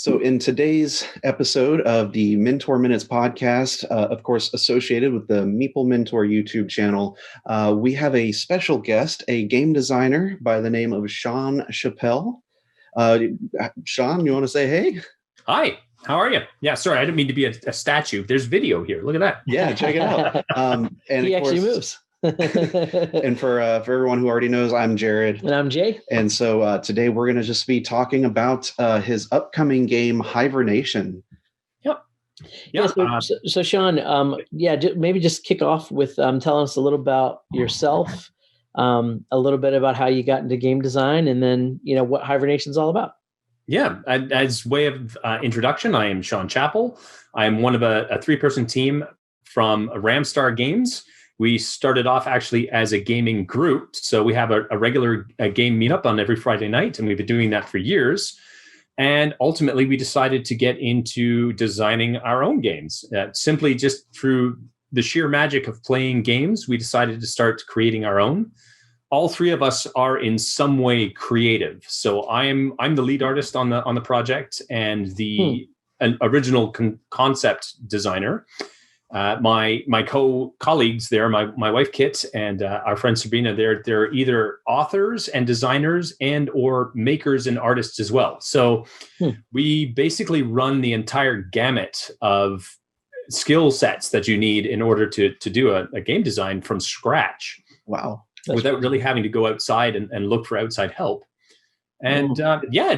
So in today's episode of the Mentor Minutes podcast, of course, associated with the Meeple Mentor YouTube channel, we have a special guest, a game designer by the name of Seth Chappell. Sean, you want to say hey? Hi, how are you? Yeah, sorry, I didn't mean to be a statue. There's video here. Look at that. Yeah, check it out. And he actually moves. And for everyone who already knows, I'm Jared. And I'm Jay. And so today we're going to just be talking about his upcoming game, Hivernation. Yep. Yeah. So Sean, maybe just kick off with telling us a little about yourself, a little bit about how you got into game design, and then, what Hivernation's all about. Yeah. As way of introduction, I am Seth Chappell. I am one of a 3-person team from Ramstar Games. We started off actually as a gaming group. So we have a regular game meetup on every Friday night, and we've been doing that for years. And ultimately, we decided to get into designing our own games. Simply just through the sheer magic of playing games, we decided to start creating our own. All 3 of us are in some way creative. So I'm the lead artist on the project and the original concept designer. My colleagues there, my wife Kit and our friend Sabrina, they're either authors and designers and or makers and artists as well. So we basically run the entire gamut of skill sets that you need in order to do a game design from scratch. Wow. Without really having to go outside and look for outside help. And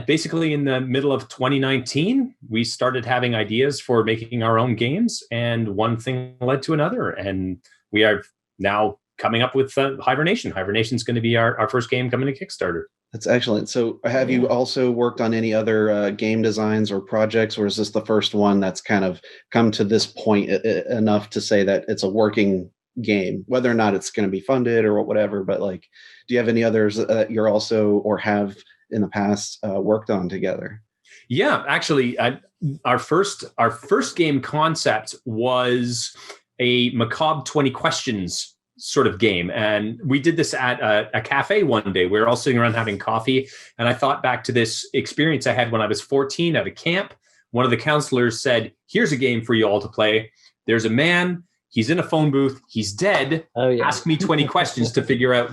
basically in the middle of 2019, we started having ideas for making our own games, and one thing led to another. And we are now coming up with Hivernation. Hivernation is going to be our first game coming to Kickstarter. That's excellent. So have you also worked on any other game designs or projects, or is this the first one that's kind of come to this point enough to say that it's a working game, whether or not it's going to be funded or whatever? But do you have any others that you're also or have in the past worked on together? Yeah, actually, our first game concept was a macabre 20 questions sort of game, and we did this at a cafe one day. We were all sitting around having coffee, and I thought back to this experience I had when I was 14 at a camp. One of the counselors said, "Here's a game for you all to play. There's a man. He's in a phone booth. He's dead. Oh, yeah. Ask me 20 questions to figure out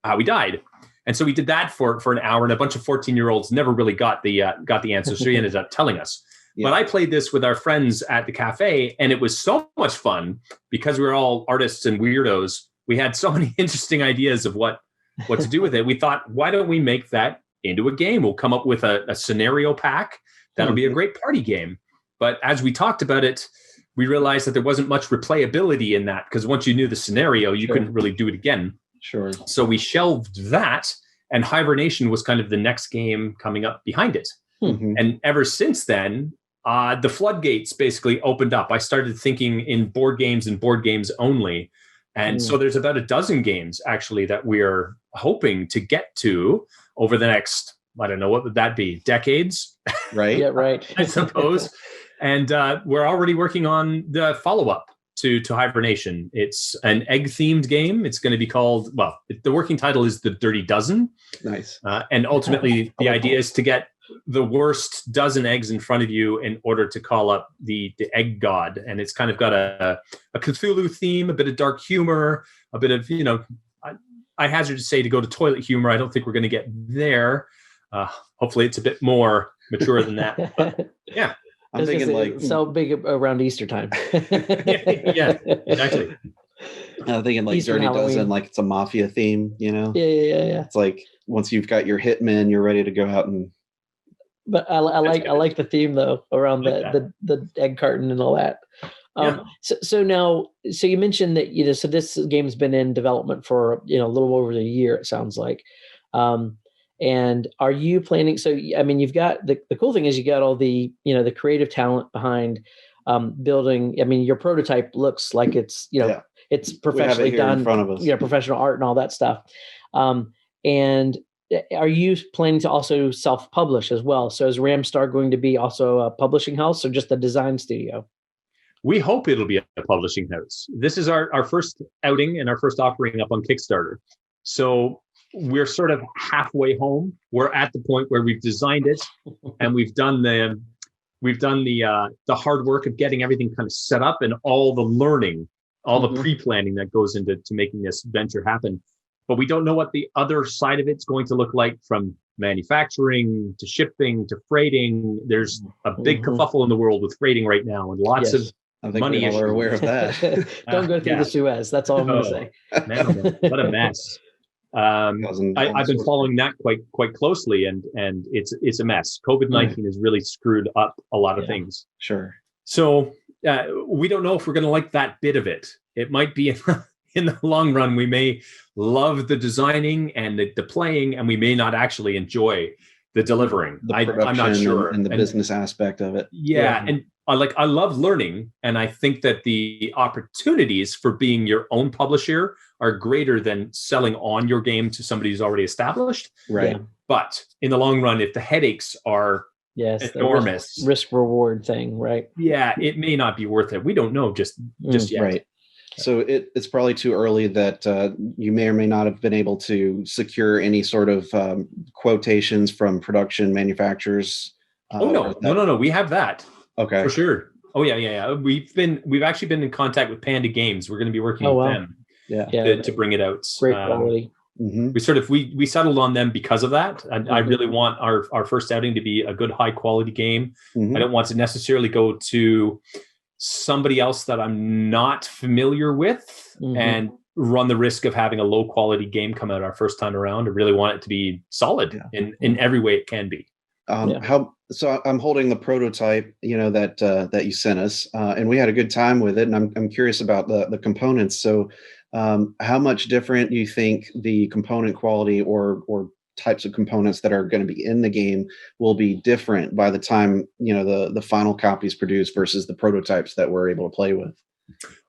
how he died." And so we did that for an hour, and a bunch of 14-year-olds never really got the answer. So he ended up telling us. Yeah. But I played this with our friends at the cafe, and it was so much fun because we were all artists and weirdos. We had so many interesting ideas of what to do with it. We thought, why don't we make that into a game? We'll come up with a scenario pack. That'll be a great party game. But as we talked about it, we realized that there wasn't much replayability in that, because once you knew the scenario, you couldn't really do it again. Sure. So we shelved that, and Hivernation was kind of the next game coming up behind it. Mm-hmm. And ever since then, the floodgates basically opened up. I started thinking in board games and board games only. And so there's about a dozen games actually that we're hoping to get to over the next, I don't know, what would that be? Decades? Right. Yeah, right. I suppose. And we're already working on the follow-up to Hivernation. It's an egg-themed game. It's going to be called, the working title is The Dirty Dozen. Nice. And ultimately, the idea is to get the worst dozen eggs in front of you in order to call up the egg god. And it's kind of got a Cthulhu theme, a bit of dark humor, a bit of, I hazard to say to go to toilet humor. I don't think we're going to get there. Hopefully, it's a bit more mature than that. But yeah. I'm thinking so big around Easter time. yeah, exactly. I'm thinking Easter Dirty Halloween. Dozen, it's a mafia theme, Yeah. It's once you've got your hitmen, you're ready to go out and. But I like the theme though around the egg carton and all that. So you mentioned that so this game's been in development for a little over a year. It sounds like. And are you planning? So, I mean, you've got the cool thing is you got all the, the creative talent behind building. I mean, your prototype looks like it's, it's professionally done, in front of us. Professional art and all that stuff. And are you planning to also self-publish as well? So is Ramstar going to be also a publishing house or just a design studio? We hope it'll be a publishing house. This is our first outing and our first offering up on Kickstarter. So we're sort of halfway home. We're at the point where we've designed it and we've done the hard work of getting everything kind of set up and all the learning, all the pre-planning that goes into making this venture happen. But we don't know what the other side of it's going to look like, from manufacturing to shipping to freighting. There's a big kerfuffle in the world with freighting right now, and lots of I think money we all are aware of that. Don't go through the Suez. That's all I'm going to say. Man, oh man, what a mess. I've been following that quite closely, and it's a mess. COVID-19 has really screwed up a lot of things. Sure. So we don't know if we're going to like that bit of it. It might be in the long run, we may love the designing and the playing, and we may not actually enjoy the delivering. I'm not sure. And the business aspect of it. Yeah. And I love learning. And I think that the opportunities for being your own publisher are greater than selling on your game to somebody who's already established. Right. Yeah. But in the long run, if the headaches are enormous, risk reward thing, right? Yeah, it may not be worth it. We don't know just yet. Right. So it's probably too early that you may or may not have been able to secure any sort of quotations from production manufacturers. No. We have that. Okay. For sure. Oh yeah. We've actually been in contact with Panda Games. We're going to be working with them. To bring it out. Great quality. We settled on them because of that. I really want our first outing to be a good, high quality game. I don't want to necessarily go to somebody else that I'm not familiar with and run the risk of having a low quality game come out our first time around. I really want it to be solid in every way it can be. So I'm holding the prototype, that you sent us, and we had a good time with it. And I'm curious about the components. So how much different do you think the component quality or types of components that are going to be in the game will be different by the time the final copy is produced versus the prototypes that we're able to play with?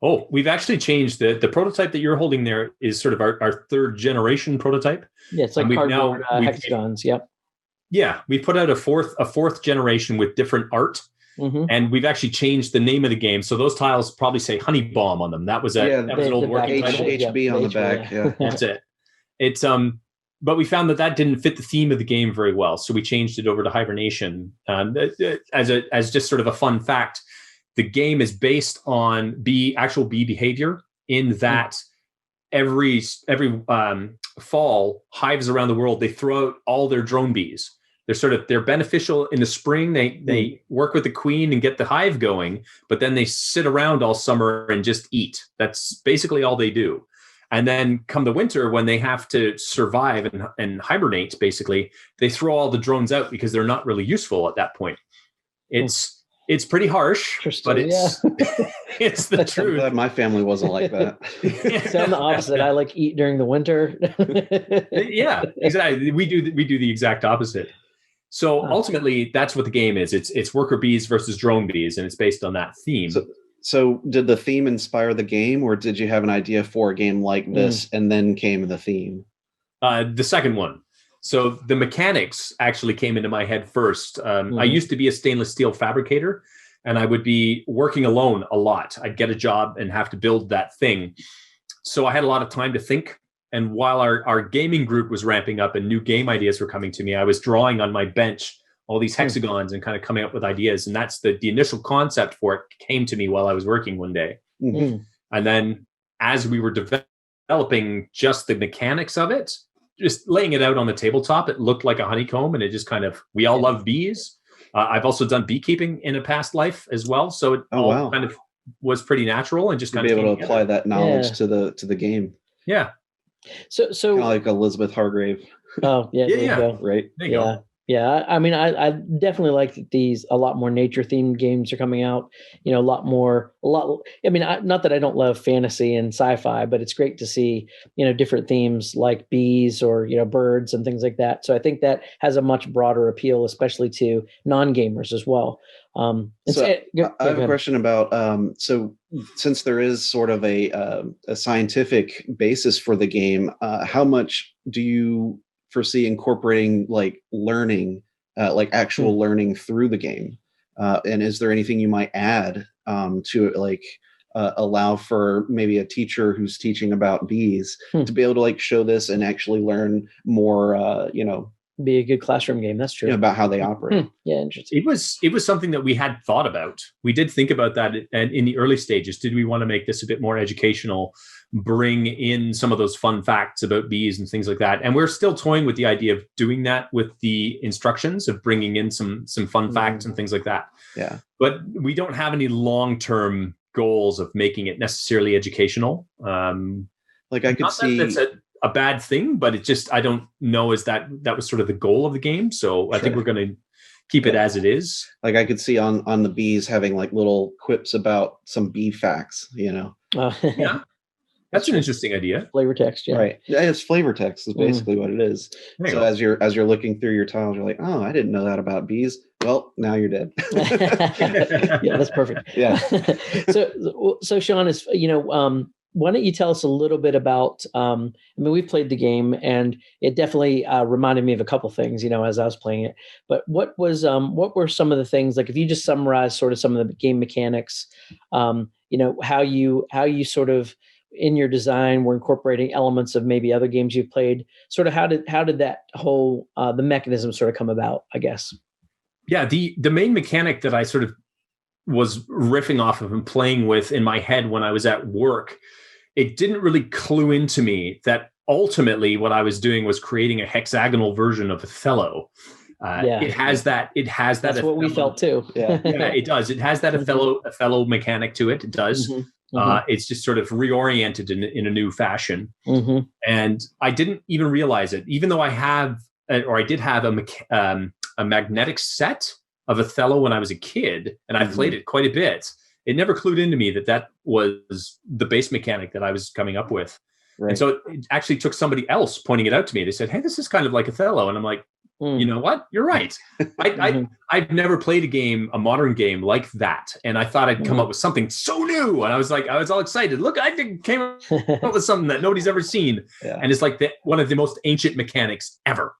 Oh, we've actually changed the prototype that you're holding there is sort of our third generation prototype. Yeah, it's like cardboard hexagons. Yep. Yeah, we put out a fourth generation with different art. And we've actually changed the name of the game. So those tiles probably say Honey Bomb on them. That was an old working title. HB on the back. Yeah. That's it. It's but we found that didn't fit the theme of the game very well. So we changed it over to Hibernation. As just sort of a fun fact, the game is based on actual bee behavior, in that every fall, hives around the world, they throw out all their drone bees. They're beneficial in the spring. They work with the queen and get the hive going, but then they sit around all summer and just eat. That's basically all they do. And then come the winter, when they have to survive and hibernate, basically, they throw all the drones out because they're not really useful at that point. It's pretty harsh, but it's the truth. I'm glad my family wasn't like that. So I'm the opposite. I eat during the winter. Yeah, exactly. We do the exact opposite. So ultimately, that's what the game is. It's worker bees versus drone bees, and it's based on that theme. So did the theme inspire the game, or did you have an idea for a game like this and then came the theme? The second one. So the mechanics actually came into my head first. I used to be a stainless steel fabricator, and I would be working alone a lot. I'd get a job and have to build that thing. So I had a lot of time to think. And while our gaming group was ramping up and new game ideas were coming to me, I was drawing on my bench all these hexagons and kind of coming up with ideas. And that's the initial concept for it came to me while I was working one day. And then as we were developing just the mechanics of it, just laying it out on the tabletop, it looked like a honeycomb, and it just kind of, we all love bees. I've also done beekeeping in a past life as well. So it kind of was pretty natural and just kind of be able to apply that knowledge to the game. Yeah. So kind of like Elizabeth Hargrave. Oh yeah. There you go. Right. There you go. Yeah, I mean, I definitely like that a lot more nature-themed games are coming out. A lot. I mean, not that I don't love fantasy and sci-fi, but it's great to see, different themes like bees or, birds and things like that. So I think that has a much broader appeal, especially to non-gamers as well. I have a question about, so since there is sort of a scientific basis for the game, how much do you foresee incorporating learning, actual learning through the game? And is there anything you might add to it, allow for maybe a teacher who's teaching about bees to be able to like show this and actually learn more, be a good classroom game. That's true. About how they operate. Yeah, interesting. It was something that we had thought about. We did think about that, and in the early stages, did we want to make this a bit more educational, bring in some of those fun facts about bees and things like that? And we're still toying with the idea of doing that with the instructions, of bringing in some fun facts and things like that. Yeah, but we don't have any long-term goals of making it necessarily educational. Like I could see that's a bad thing, but it just, I don't know, is that was sort of the goal of the game. So I think we're going to keep it as it is. Like I could see on the bees having like little quips about some bee facts, Yeah, that's an interesting idea. Flavor text, yeah. Right. Yeah, it's flavor text is basically what it is. So as you're looking through your tiles, you're like, oh, I didn't know that about bees. Well, now you're dead. Yeah, that's perfect. Yeah. So Sean, is why don't you tell us a little bit about, we've played the game and it definitely reminded me of a couple things, as I was playing it, but what were some of the things, like if you just summarize sort of some of the game mechanics, how you sort of in your design were incorporating elements of maybe other games you've played, sort of how did that whole, the mechanism sort of come about, I guess? Yeah. The main mechanic that I sort of was riffing off of and playing with in my head when I was at work, it didn't really clue into me that ultimately what I was doing was creating a hexagonal version of Othello. It has that. That's Othello. What we felt too. Yeah, it does. It has that Othello mechanic to it. It does. It's just sort of reoriented in a new fashion. And I didn't even realize it, even though I did have a magnetic set of Othello when I was a kid, and I played it quite a bit. It never clued into me that was the base mechanic that I was coming up with. Right. And so it actually took somebody else pointing it out to me. They said, hey, this is kind of like Othello. And I'm like, you know what? You're right. I've never played a modern game like that. And I thought I'd come up with something so new. And I was all excited. Look, I came up with something that nobody's ever seen. Yeah. And it's like one of the most ancient mechanics ever.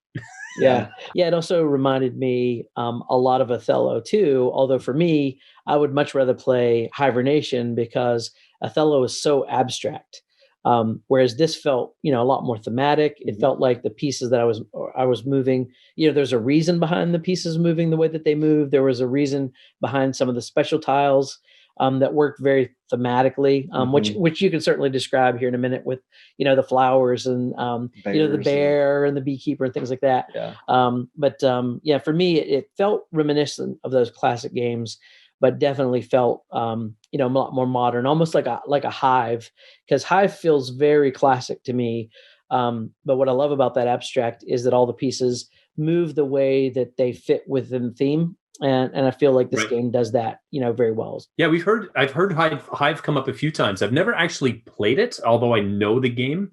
Yeah. It also reminded me a lot of Othello too. Although for me, I would much rather play Hivernation because Othello is so abstract. Whereas this felt, a lot more thematic. It felt like the pieces that I was moving, there's a reason behind the pieces moving the way that they move. There was a reason behind some of the special tiles that worked very thematically, which you can certainly describe here in a minute with, the flowers and, the bear and the beekeeper and things like that. Yeah. For me, it felt reminiscent of those classic games, but definitely felt, a lot more modern, almost like a Hive, because Hive feels very classic to me. But what I love about that abstract is that all the pieces move the way that they fit within the theme. And I feel like this game does that, very well. Yeah, I've heard Hive come up a few times. I've never actually played it, although I know the game.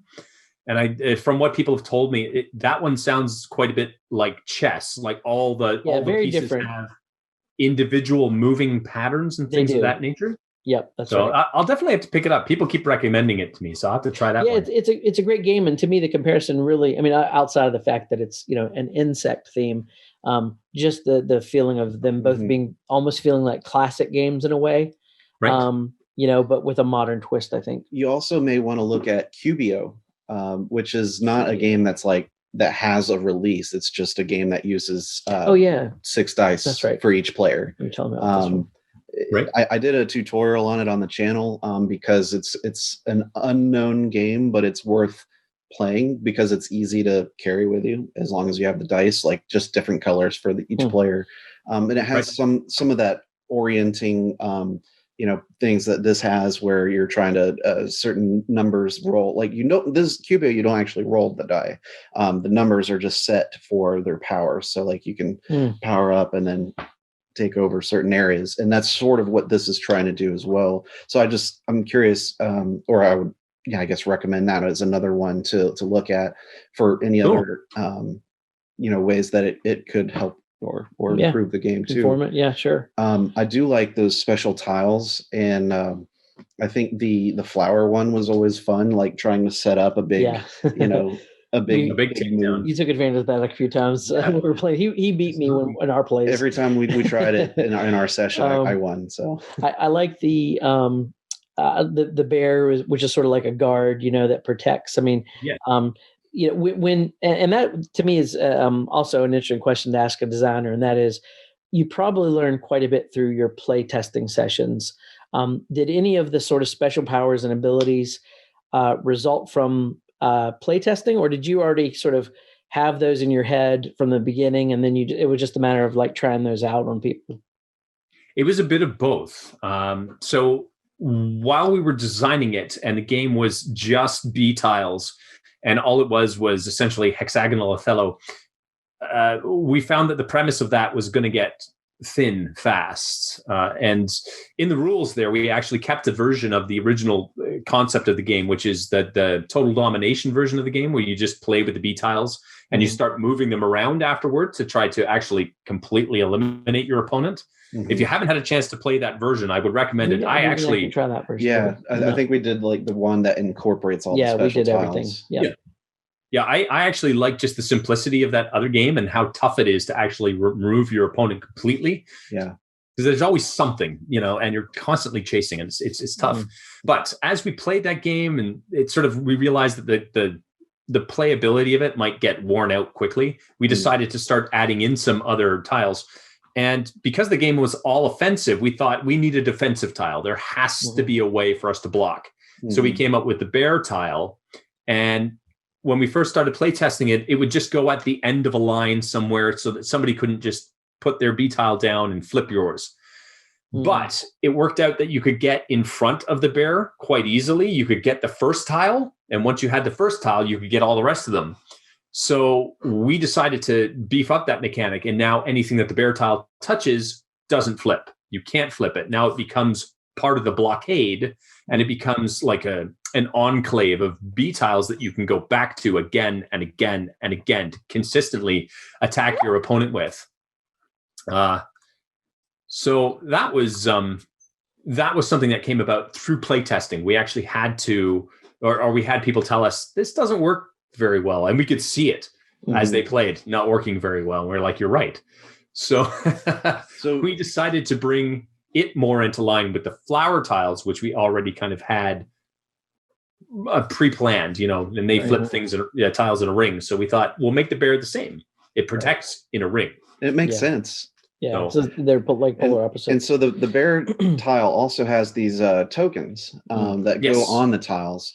And from what people have told me, that one sounds quite a bit like chess. Like all the pieces different. Have individual moving patterns and things of that nature. Yep, that's right. So I'll definitely have to pick it up. People keep recommending it to me, so I'll have to try that one. Yeah, it's a great game, and to me, the comparison really, outside of the fact that it's an insect theme, just the feeling of them both being almost feeling like classic games in a way, right? But with a modern twist, I think. You also may want to look at Cubio, which is not a game that has a release. It's just a game that uses 6 dice for each player. You're telling me about this one. Right. I did a tutorial on it on the channel because it's an unknown game, but it's worth playing because it's easy to carry with you as long as you have the dice, like just different colors for each player. And it has some of that orienting things that this has where you're trying to certain numbers roll. Like, this Cubio, you don't actually roll the die. The numbers are just set for their power. So like you can power up and then take over certain areas. And that's sort of what this is trying to do as well. So I'm curious, or I would, I guess recommend that as another one to look at for any other, ways that it could help or improve the game too. Inform it. Yeah, sure. I do like those special tiles, and I think the flower one was always fun, like trying to set up a big, a big takedown. You took advantage of that a few times when we were playing. He beat me in our plays. Every time we tried it in our session, I won. So I like the the bear, which is sort of like a guard, that protects. I mean, when and that to me is also an interesting question to ask a designer, and that is, you probably learned quite a bit through your play testing sessions. Did any of the sort of special powers and abilities result from play testing, or did you already sort of have those in your head from the beginning, and then it was just a matter of like trying those out on people? It was a bit of both. So while we were designing it, and the game was just B tiles, and all it was essentially hexagonal Othello, we found that the premise of that was going to get thin fast. And in the rules there, we actually kept a version of the original concept of the game, which is the total domination version of the game, where you just play with the B tiles and you start moving them around afterward to try to actually completely eliminate your opponent. Mm-hmm. If you haven't had a chance to play that version, I would recommend it. I can try that version. Yeah, I think we did like the one that incorporates all the special we did tiles. Everything. Yeah, I actually like just the simplicity of that other game and how tough it is to actually remove your opponent completely. Yeah. Because there's always something, and you're constantly chasing, and it's tough. Mm-hmm. But as we played that game, and we realized that the playability of it might get worn out quickly, we decided to start adding in some other tiles. And because the game was all offensive, we thought we need a defensive tile. There has to be a way for us to block. Mm-hmm. So we came up with the bear tile. And when we first started playtesting it, it would just go at the end of a line somewhere so that somebody couldn't just put their B tile down and flip yours. Mm. But it worked out that you could get in front of the bear quite easily. You could get the first tile. And once you had the first tile, you could get all the rest of them. So we decided to beef up that mechanic. And now anything that the bear tile touches doesn't flip. You can't flip it. Now it becomes part of the blockade, and it becomes like an enclave of B tiles that you can go back to again and again and again to consistently attack your opponent with. So that was something that came about through playtesting. We actually had to, or we had people tell us, this doesn't work very well. And we could see it as they played, not working very well. And we're like, you're right. So we decided to bring it more into line with the flower tiles, which we already kind of had pre-planned, and they flip things in tiles in a ring. So we thought, we'll make the bear the same. It protects in a ring. It makes sense. Yeah, so they're like polar opposites. And so the bear tile also has these tokens that go on the tiles.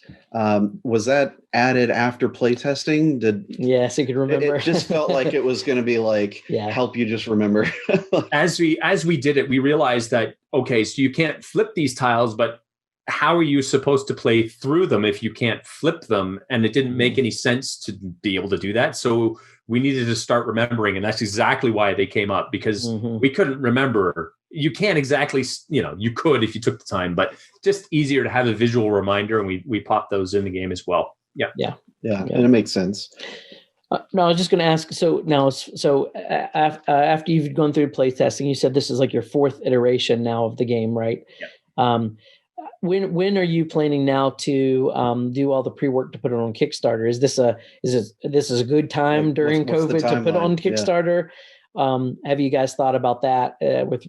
Was that added after playtesting? Yes, you can remember. It just felt like it was going to be like help you just remember. As we did it, we realized that okay, so you can't flip these tiles, but how are you supposed to play through them if you can't flip them? And it didn't make any sense to be able to do that. So we needed to start remembering, and that's exactly why they came up, because we couldn't remember. You can't exactly, you could if you took the time, but just easier to have a visual reminder, and we popped those in the game as well. Yeah, and it makes sense. No, I was just going to ask. So now, after you've gone through play testing, you said this is like your fourth iteration now of the game, right? Yeah. When are you planning now to do all the pre-work to put it on Kickstarter? Is this a good time during COVID to put on Kickstarter? Yeah. Have you guys thought about that with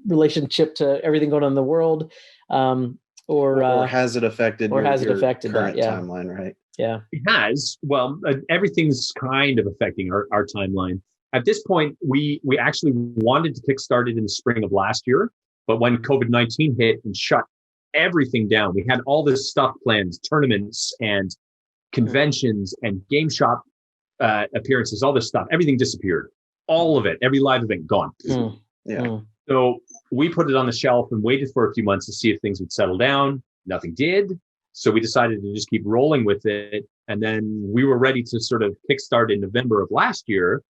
relationship to everything going on in the world, or has it affected? Or has it affected current timeline? Right? Yeah, it has. Well, everything's kind of affecting our timeline. At this point, we actually wanted to kickstart it in the spring of last year, but when COVID-19 hit and shut everything down, we had all this stuff planned, tournaments and conventions and game shop appearances, all this stuff. Everything disappeared. All of it, every live event gone. So we put it on the shelf and waited for a few months to see if things would settle down. Nothing did. So we decided to just keep rolling with it. And then we were ready to sort of kickstart in November of last year.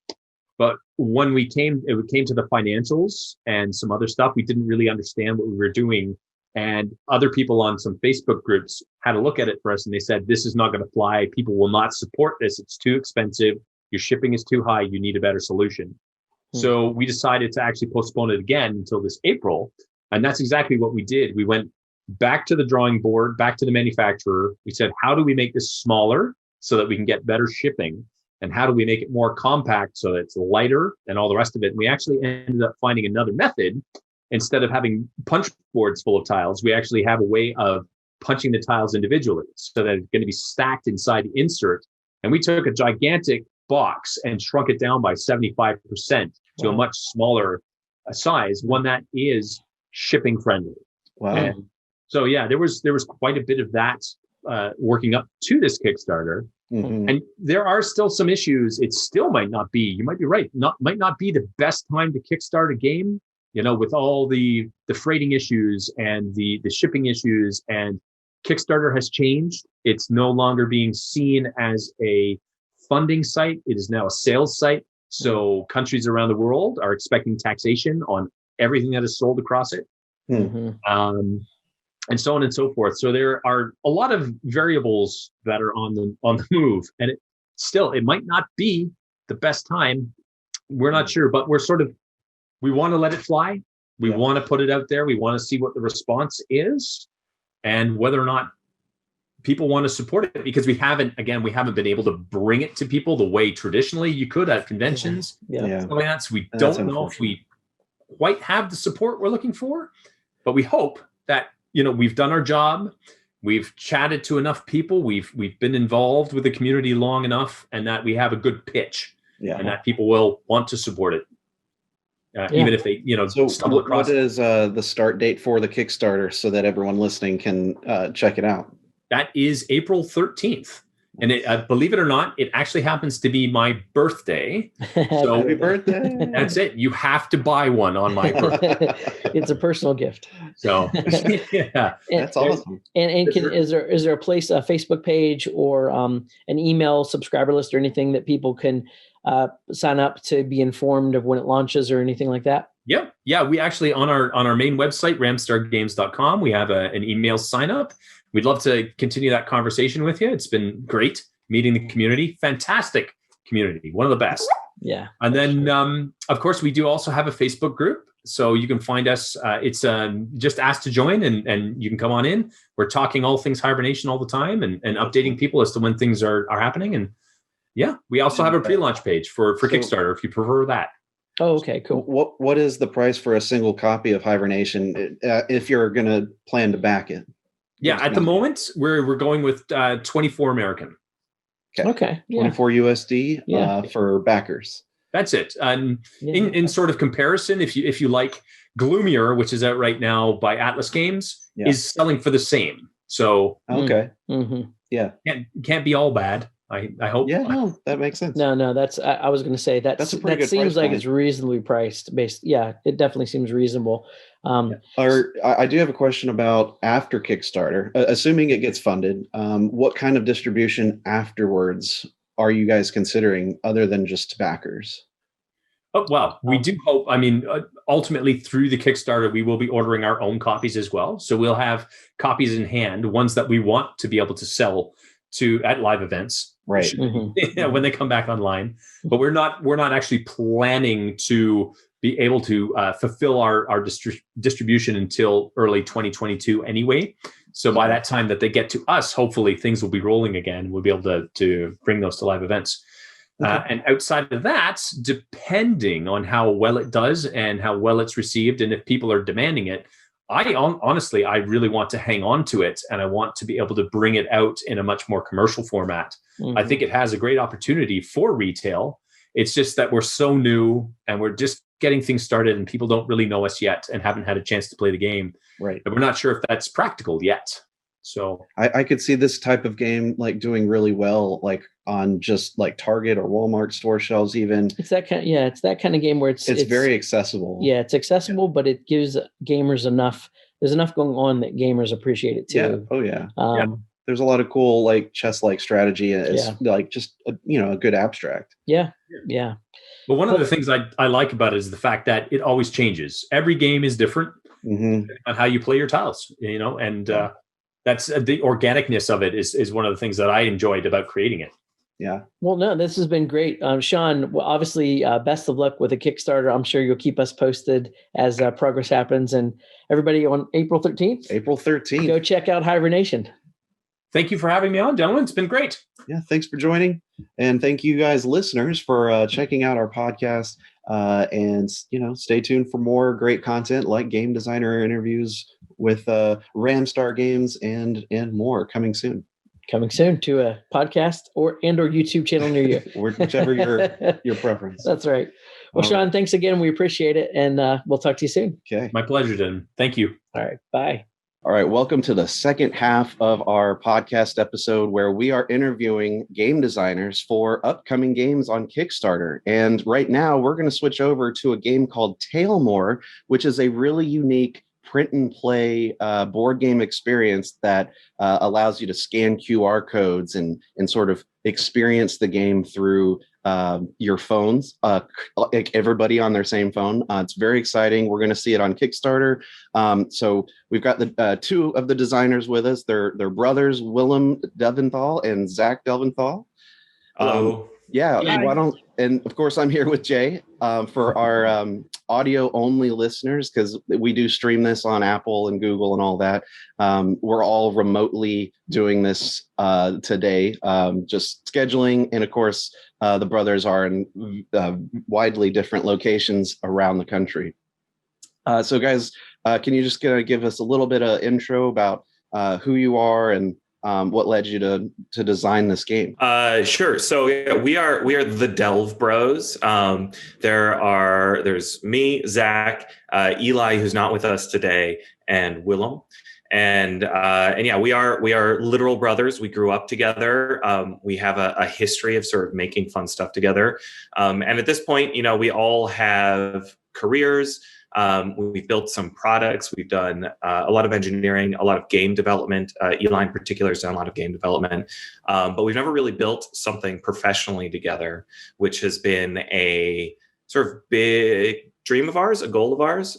But when it came to the financials and some other stuff, we didn't really understand what we were doing. And other people on some Facebook groups had a look at it for us, and they said, this is not going to fly. People will not support this. It's too expensive. Your shipping is too high. You need a better solution. So we decided to actually postpone it again until this April. And that's exactly what we did. We went back to the drawing board, back to the manufacturer. We said, how do we make this smaller so that we can get better shipping? And how do we make it more compact so that it's lighter and all the rest of it? And we actually ended up finding another method. instead of having punch boards full of tiles, we actually have a way of punching the tiles individually so that it's going to be stacked inside the insert. And we took a gigantic box and shrunk it down by 75% to a much smaller size, one that is shipping friendly. Wow. And so, yeah, there was quite a bit of that working up to this Kickstarter. Mm-hmm. And there are still some issues. It still might not be, you might be right, might not be the best time to kickstart a game, with all the freighting issues and the shipping issues, and Kickstarter has changed. It's no longer being seen as a funding site. It is now a sales site. So countries around the world are expecting taxation on everything that is sold across it. Mm-hmm. And so on and so forth. So there are a lot of variables that are on the move, and it might not be the best time. We're not sure, but we want to let it fly. We want to put it out there. We want to see what the response is and whether or not people want to support it, because we haven't been able to bring it to people the way traditionally you could at conventions. Yeah. So we don't know if we quite have the support we're looking for, but we hope that, we've done our job. We've chatted to enough people. We've been involved with the community long enough, and that we have a good pitch, and that people will want to support it. Even if they, stumble across. What is the start date for the Kickstarter so that everyone listening can check it out? That is April 13th. And believe it or not, it actually happens to be my birthday. So happy birthday. That's it. You have to buy one on my birthday. It's a personal gift. So yeah. That's awesome. And is there a place, a Facebook page or an email subscriber list or anything that people can sign up to be informed of when it launches or anything like that? Yeah. We actually on our main website, ramstargames.com, we have an email sign up. We'd love to continue that conversation with you. It's been great meeting the community. Fantastic community. One of the best. Yeah. And then, of course, we do also have a Facebook group. So you can find us. It's just ask to join and you can come on in. We're talking all things hibernation all the time and updating people as to when things are happening. And yeah, we also have a pre-launch page for Kickstarter if you prefer that. Oh, okay, cool. What is the price for a single copy of Hibernation if you're going to plan to back it? Yeah, at the moment, we're going with 24 American. Okay. Yeah. 24 USD for backers. That's it. And in sort of comparison, if you like, Gloomier, which is out right now by Atlas Games, is selling for the same. So okay. Mm-hmm. Yeah. Can't be all bad. I hope. Yeah, no, that makes sense. No, that's I was going to say that's a pretty good seems like point. It's reasonably priced. Yeah, it definitely seems reasonable. I do have a question about after Kickstarter. Assuming it gets funded, what kind of distribution afterwards are you guys considering other than just backers? Oh, well, we do hope. I mean, ultimately through the Kickstarter, we will be ordering our own copies as well. So we'll have copies in hand, ones that we want to be able to sell at live events, right? Mm-hmm. When they come back online. But we're not actually planning to be able to fulfill our distribution until early 2022 anyway. So by that time that they get to us, hopefully things will be rolling again. We'll be able to bring those to live events. And outside of that, depending on how well it does and how well it's received, and if people are demanding it, honestly, I really want to hang on to it, and I want to be able to bring it out in a much more commercial format. Mm-hmm. I think it has a great opportunity for retail. It's just that we're so new and we're just getting things started, and people don't really know us yet and haven't had a chance to play the game. Right. But we're not sure if that's practical yet. So I could see this type of game like doing really well, like on just like Target or Walmart store shelves. Even it's that kind. Yeah, it's that kind of game where it's very accessible. Yeah, it's accessible, but it gives gamers enough. There's enough going on that gamers appreciate it too. Yeah. Oh yeah. There's a lot of cool like chess-like strategy. It's like just a good abstract. Yeah. But one of the things I like about it is the fact that it always changes. Every game is different on how you play your tiles. And that's the organicness of it is one of the things that I enjoyed about creating it. Yeah. Well, no, this has been great. Sean, well, obviously, best of luck with the Kickstarter. I'm sure you'll keep us posted as progress happens. And everybody on April 13th? April 13th. Go check out Hivernation. Thank you for having me on, gentlemen. It's been great. Yeah, thanks for joining. And thank you guys, listeners, for checking out our podcast. And stay tuned for more great content like game designer interviews with Ramstar Games and more coming soon. Coming soon to a podcast or YouTube channel near you. Whichever your preference. That's right. Well, Sean, thanks again. We appreciate it. And we'll talk to you soon. Okay. My pleasure, Tim. Thank you. All right. Bye. All right. Welcome to the second half of our podcast episode where we are interviewing game designers for upcoming games on Kickstarter. And right now we're going to switch over to a game called Taelmoor, which is a really unique print and play board game experience that allows you to scan QR codes and sort of experience the game through your phones, like everybody on their same phone. It's very exciting. We're going to see it on Kickstarter. So we've got the two of the designers with us. They're brothers, Willem Delventhal and Zach Delventhal. Hello. And of course I'm here with Jay for our audio only listeners, because we do stream this on Apple and Google and all that. We're all remotely doing this today, just scheduling. And of course, the brothers are in widely different locations around the country. So guys, can you just give us a little bit of intro about who you are and what led you to design this game? Sure. So we are the Delv Bros. There's me, Zach, Eli, who's not with us today, and Willem. And yeah, we are literal brothers. We grew up together. We have a history of sort of making fun stuff together. And at this point, we all have careers. We've built some products. We've done a lot of engineering, a lot of game development. Eli in particular has done a lot of game development, but we've never really built something professionally together, which has been a sort of big dream of ours, a goal of ours.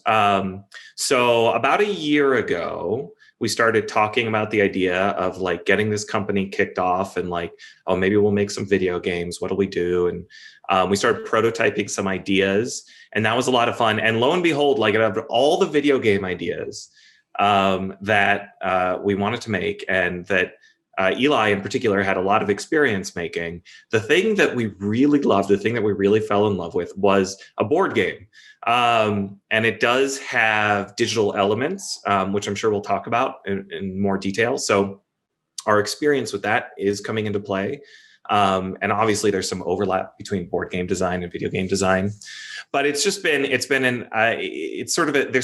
So about a year ago, we started talking about the idea of like getting this company kicked off and like, oh, maybe we'll make some video games. What'll we do? And we started prototyping some ideas. And that was a lot of fun. And lo and behold, like out of all the video game ideas that we wanted to make and that Eli in particular had a lot of experience making, the thing that we really loved, the thing that we really fell in love with was a board game. And it does have digital elements, which I'm sure we'll talk about in more detail. So our experience with that is coming into play. And obviously there's some overlap between board game design and video game design, but there's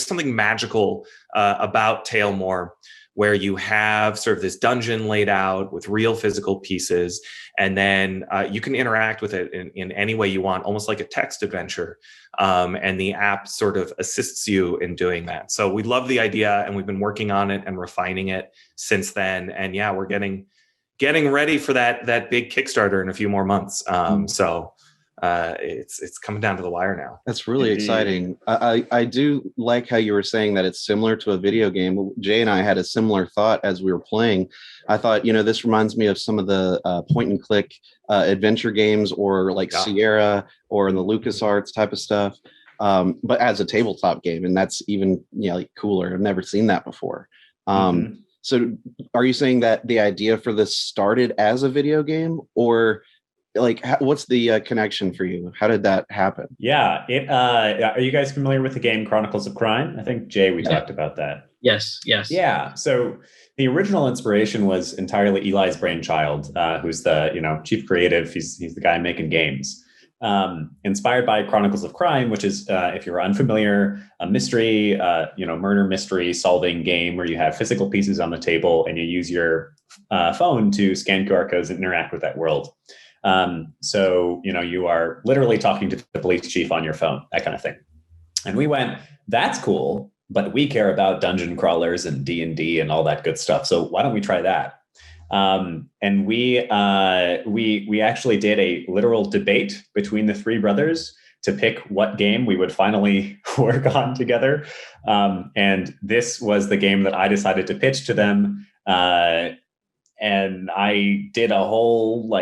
something magical about Taelmoor, where you have sort of this dungeon laid out with real physical pieces, and then you can interact with it in any way you want, almost like a text adventure. And the app sort of assists you in doing that. So we love the idea, and we've been working on it and refining it since then. And yeah, we're getting ready for that big Kickstarter in a few more months. So it's coming down to the wire now. That's really exciting. I do like how you were saying that it's similar to a video game. Jay and I had a similar thought as we were playing. I thought, this reminds me of some of the point and click adventure games, or like Sierra or in the LucasArts type of stuff. But as a tabletop game, and that's even like cooler. I've never seen that before. So are you saying that the idea for this started as a video game, or like what's the connection for you? How did that happen? Yeah. Are you guys familiar with the game Chronicles of Crime? I think Jay, we talked about that. Yes. Yeah. So the original inspiration was entirely Eli's brainchild, who's the chief creative. He's the guy making games. Inspired by Chronicles of Crime, which is, if you're unfamiliar, a mystery, murder mystery solving game where you have physical pieces on the table and you use your phone to scan QR codes and interact with that world. So you are literally talking to the police chief on your phone, that kind of thing. And we went, that's cool, but we care about dungeon crawlers and D&D and all that good stuff. So why don't we try that? And we actually did a literal debate between the three brothers to pick what game we would finally work on together. And this was the game that I decided to pitch to them. And I did a whole,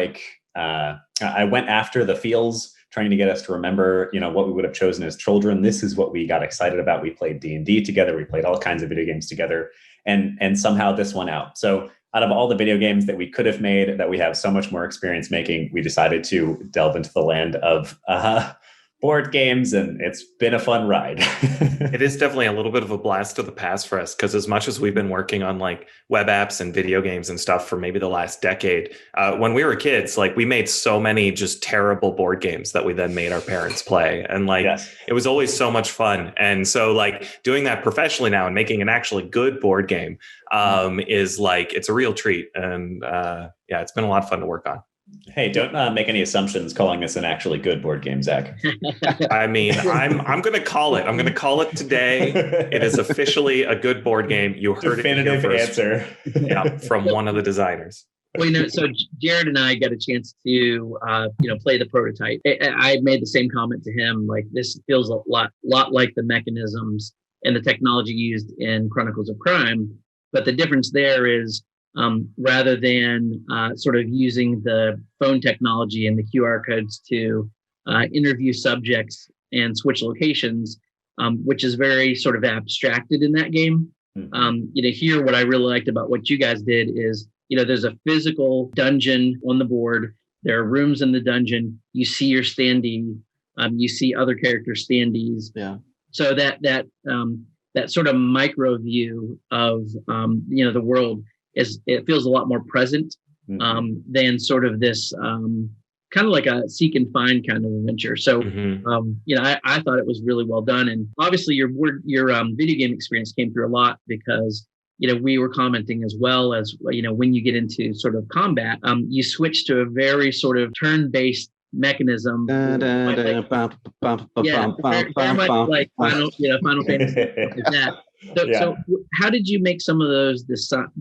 I went after the feels, trying to get us to remember, what we would have chosen as children. This is what we got excited about. We played D&D together. We played all kinds of video games together, and somehow this won out. So out of all the video games that we could have made, that we have so much more experience making, we decided to delve into the land of board games, and it's been a fun ride. It is definitely a little bit of a blast of the past for us, because as much as we've been working on like web apps and video games and stuff for maybe the last decade, when we were kids, like we made so many just terrible board games that we then made our parents play, and like it was always so much fun. And so like doing that professionally now and making an actually good board game is like, it's a real treat. And yeah, it's been a lot of fun to work on. Hey, don't make any assumptions calling this an actually good board game, Zach. I mean, I'm going to call it. I'm going to call it today. It is officially a good board game. You heard definitive it here first. answer. Yeah, from one of the designers. Well, so Jared and I got a chance to, play the prototype. I made the same comment to him, like, this feels a lot like the mechanisms and the technology used in Chronicles of Crime. But the difference there is, rather than sort of using the phone technology and the QR codes to interview subjects and switch locations, which is very sort of abstracted in that game. Here, what I really liked about what you guys did is, there's a physical dungeon on the board. There are rooms in the dungeon. You see your standee. You see other characters' standees. Yeah. So that sort of micro view of the world it feels a lot more present than sort of this kind of like a seek and find kind of adventure. So, I thought it was really well done. And obviously your video game experience came through a lot because, we were commenting as well as, when you get into sort of combat, you switch to a very sort of turn-based mechanism. Very much like Final Fantasy like that. So how did you make some of those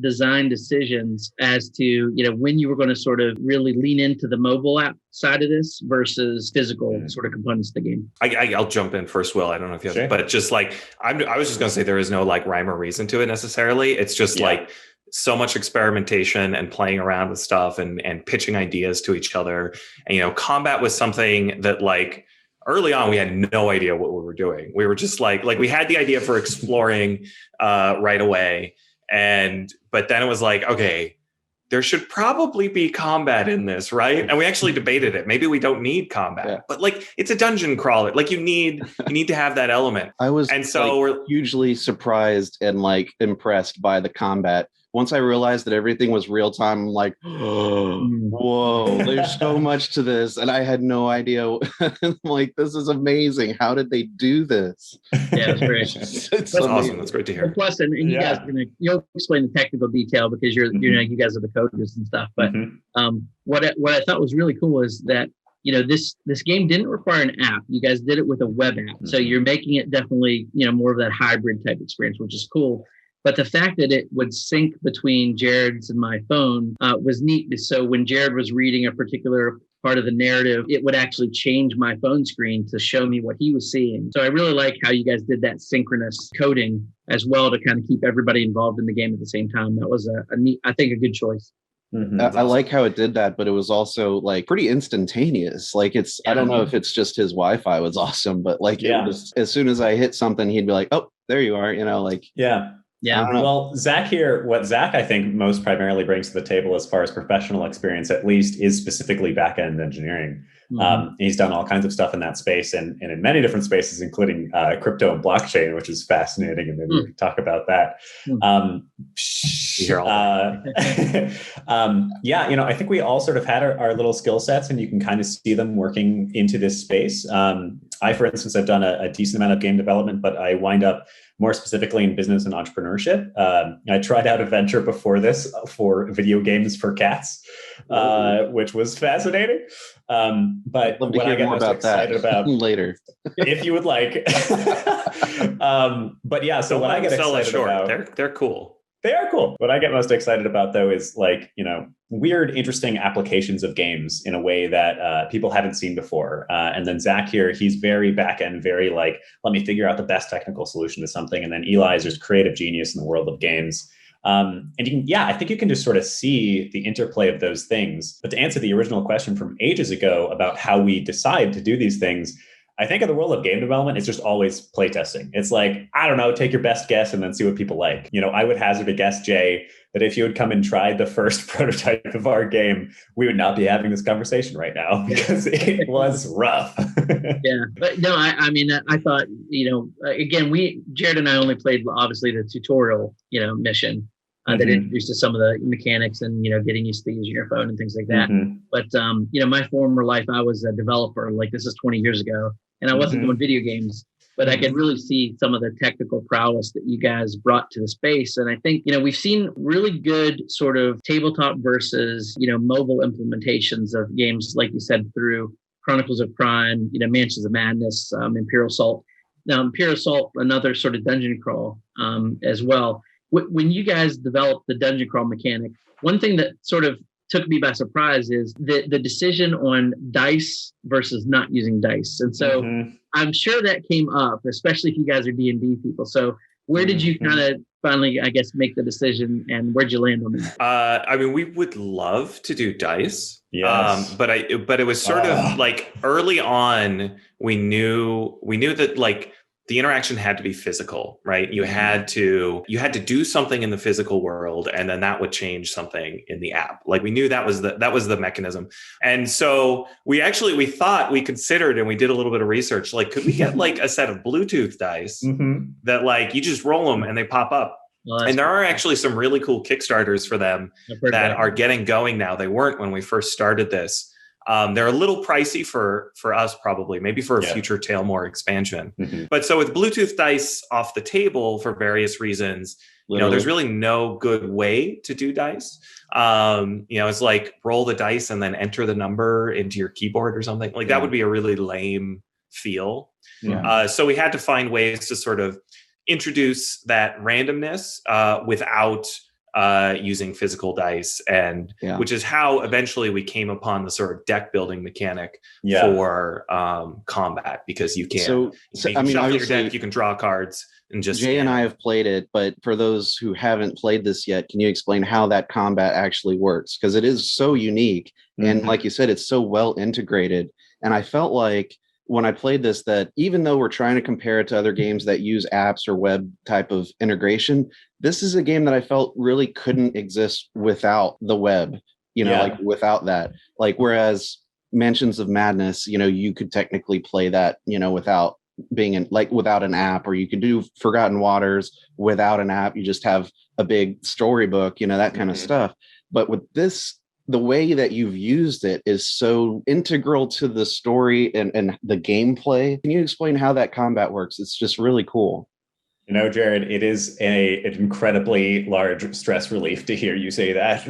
design decisions as to, when you were going to sort of really lean into the mobile app side of this versus physical sort of components of the game? I'll jump in first, Will. I don't know if you have, but just like, I was just going to say there is no like rhyme or reason to it necessarily. It's just like so much experimentation and playing around with stuff and pitching ideas to each other. And, combat was something that like, early on, we had no idea what we were doing. We were just like we had the idea for exploring right away. But then it was like, okay, there should probably be combat in this, right? And we actually debated it. Maybe we don't need combat, but like it's a dungeon crawler. Like you need to have that element. I was we're hugely surprised and like impressed by the combat. Once I realized that everything was real time, I'm like, whoa, there's so much to this. And I had no idea. I'm like, this is amazing. How did they do this? Yeah, it's great. That's awesome. That's great to hear. Plus, and you guys, you'll explain the technical detail because you guys are the coders and stuff. But what I thought was really cool is that, this game didn't require an app. You guys did it with a web app. So you're making it definitely, more of that hybrid type experience, which is cool. But the fact that it would sync between Jared's and my phone was neat. So when Jared was reading a particular part of the narrative, it would actually change my phone screen to show me what he was seeing. So I really like how you guys did that synchronous coding as well to kind of keep everybody involved in the game at the same time. That was a neat, I think, a good choice. I like how it did that, but it was also like pretty instantaneous. Like I don't know if it's just his Wi-Fi was awesome, but like it was, as soon as I hit something, he'd be like, oh, there you are. Yeah. Well, Zach here, what Zach, I think, most primarily brings to the table as far as professional experience, at least, is specifically back-end engineering. He's done all kinds of stuff in that space and in many different spaces, including crypto and blockchain, which is fascinating. And maybe we can talk about that. I think we all sort of had our little skill sets, and you can kind of see them working into this space. I, for instance, have done a decent amount of game development, but I wind up more specifically in business and entrepreneurship. I tried out a venture before this for video games for cats, which was fascinating. But what I get most excited about later, if you would like. But yeah, so what I get excited about, they're cool. They are cool. What I get most excited about, though, is like, weird, interesting applications of games in a way that people haven't seen before. And then Zach here, he's very back end, very like, let me figure out the best technical solution to something. And then Eli is just creative genius in the world of games. And I think you can just sort of see the interplay of those things. But to answer the original question from ages ago about how we decide to do these things, I think in the world of game development, it's just always playtesting. It's like, I don't know, take your best guess and then see what people like. I would hazard a guess, Jay, that if you had come and tried the first prototype of our game, we would not be having this conversation right now because it was rough. Yeah, but no, I mean, I thought, again, Jared and I only played obviously the tutorial, mission that introduced us some of the mechanics and, getting used to using your phone and things like that. But, my former life, I was a developer, like this is 20 years ago, and I wasn't doing video games, but I could really see some of the technical prowess that you guys brought to the space. And I think, we've seen really good sort of tabletop versus, mobile implementations of games, like you said, through Chronicles of Crime, Mansions of Madness, Imperial Assault. Now, Imperial Assault, another sort of dungeon crawl as well. When you guys developed the dungeon crawl mechanic, one thing that sort of took me by surprise is the decision on dice versus not using dice. And so I'm sure that came up, especially if you guys are D&D people. So where did you kind of finally, I guess, make the decision, and where'd you land on that? I mean, we would love to do dice. Yes. But it was sort of like early on, we knew that like the interaction had to be physical, right? You had to do something in the physical world, and then that would change something in the app. Like we knew that was the mechanism. And so we considered, and we did a little bit of research, like, could we get like a set of Bluetooth dice that like you just roll them and they pop up? Well, and there are actually some really cool Kickstarters for them that are getting going now. They weren't when we first started this. They're a little pricey for us, probably, maybe for a future Taelmoor expansion. But so with Bluetooth dice off the table for various reasons, there's really no good way to do dice. It's like roll the dice and then enter the number into your keyboard or something. Like that would be a really lame feel. So we had to find ways to sort of introduce that randomness without using physical dice, and which is how eventually we came upon the sort of deck building mechanic for combat, because you can shuffle your deck, you can draw cards, and just Jay and I have played it, but for those who haven't played this yet, can you explain how that combat actually works? Because it is so unique, and like you said, it's so well integrated. And I felt like when I played this, that even though we're trying to compare it to other games that use apps or web type of integration, this is a game that I felt really couldn't exist without the web, like without that. Like, whereas Mansions of Madness, you could technically play that, without being without an app, or you could do Forgotten Waters without an app. You just have a big storybook, that kind of stuff. But with this, the way that you've used it is so integral to the story and the gameplay. Can you explain how that combat works? It's just really cool. Jared, it is an incredibly large stress relief to hear you say that.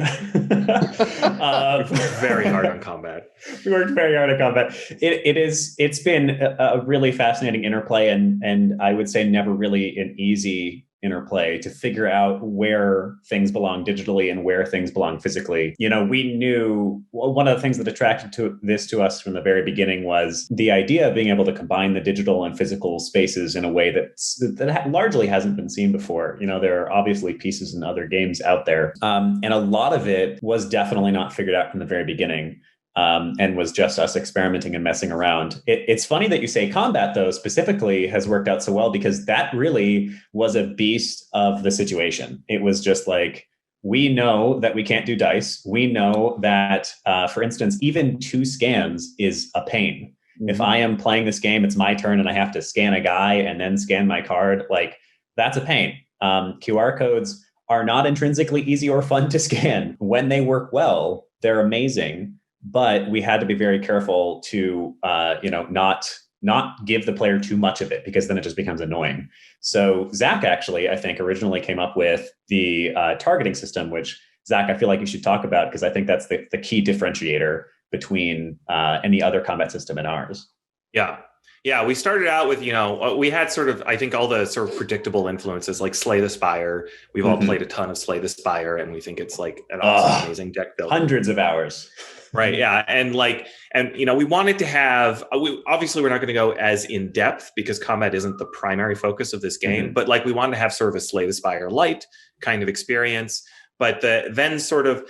Very hard on combat. We worked very hard on combat. It's been a really fascinating interplay, and I would say never really an easy interplay to figure out where things belong digitally and where things belong physically. We knew one of the things that attracted to us from the very beginning was the idea of being able to combine the digital and physical spaces in a way that largely hasn't been seen before. There are obviously pieces in other games out there. And a lot of it was definitely not figured out from the very beginning. And was just us experimenting and messing around. It's funny that you say combat, though, specifically has worked out so well, because that really was a beast of the situation. It was just like, we know that we can't do dice. We know that, for instance, even 2 scans is a pain. If I am playing this game, it's my turn and I have to scan a guy and then scan my card. Like, that's a pain. QR codes are not intrinsically easy or fun to scan. When they work well, they're amazing. But we had to be very careful to, not give the player too much of it, because then it just becomes annoying. So Zach actually, I think, originally came up with the targeting system, which, Zach, I feel like you should talk about, because I think that's the key differentiator between any other combat system and ours. Yeah, we started out with, we had sort of, I think, all the sort of predictable influences like Slay the Spire. We've all played a ton of Slay the Spire, and we think it's like an awesome, amazing deck builder. Hundreds of hours. Right. Yeah. And we wanted to have, obviously we're not going to go as in depth because combat isn't the primary focus of this game, but like we wanted to have sort of a Slay the Spire light kind of experience. But then sort of,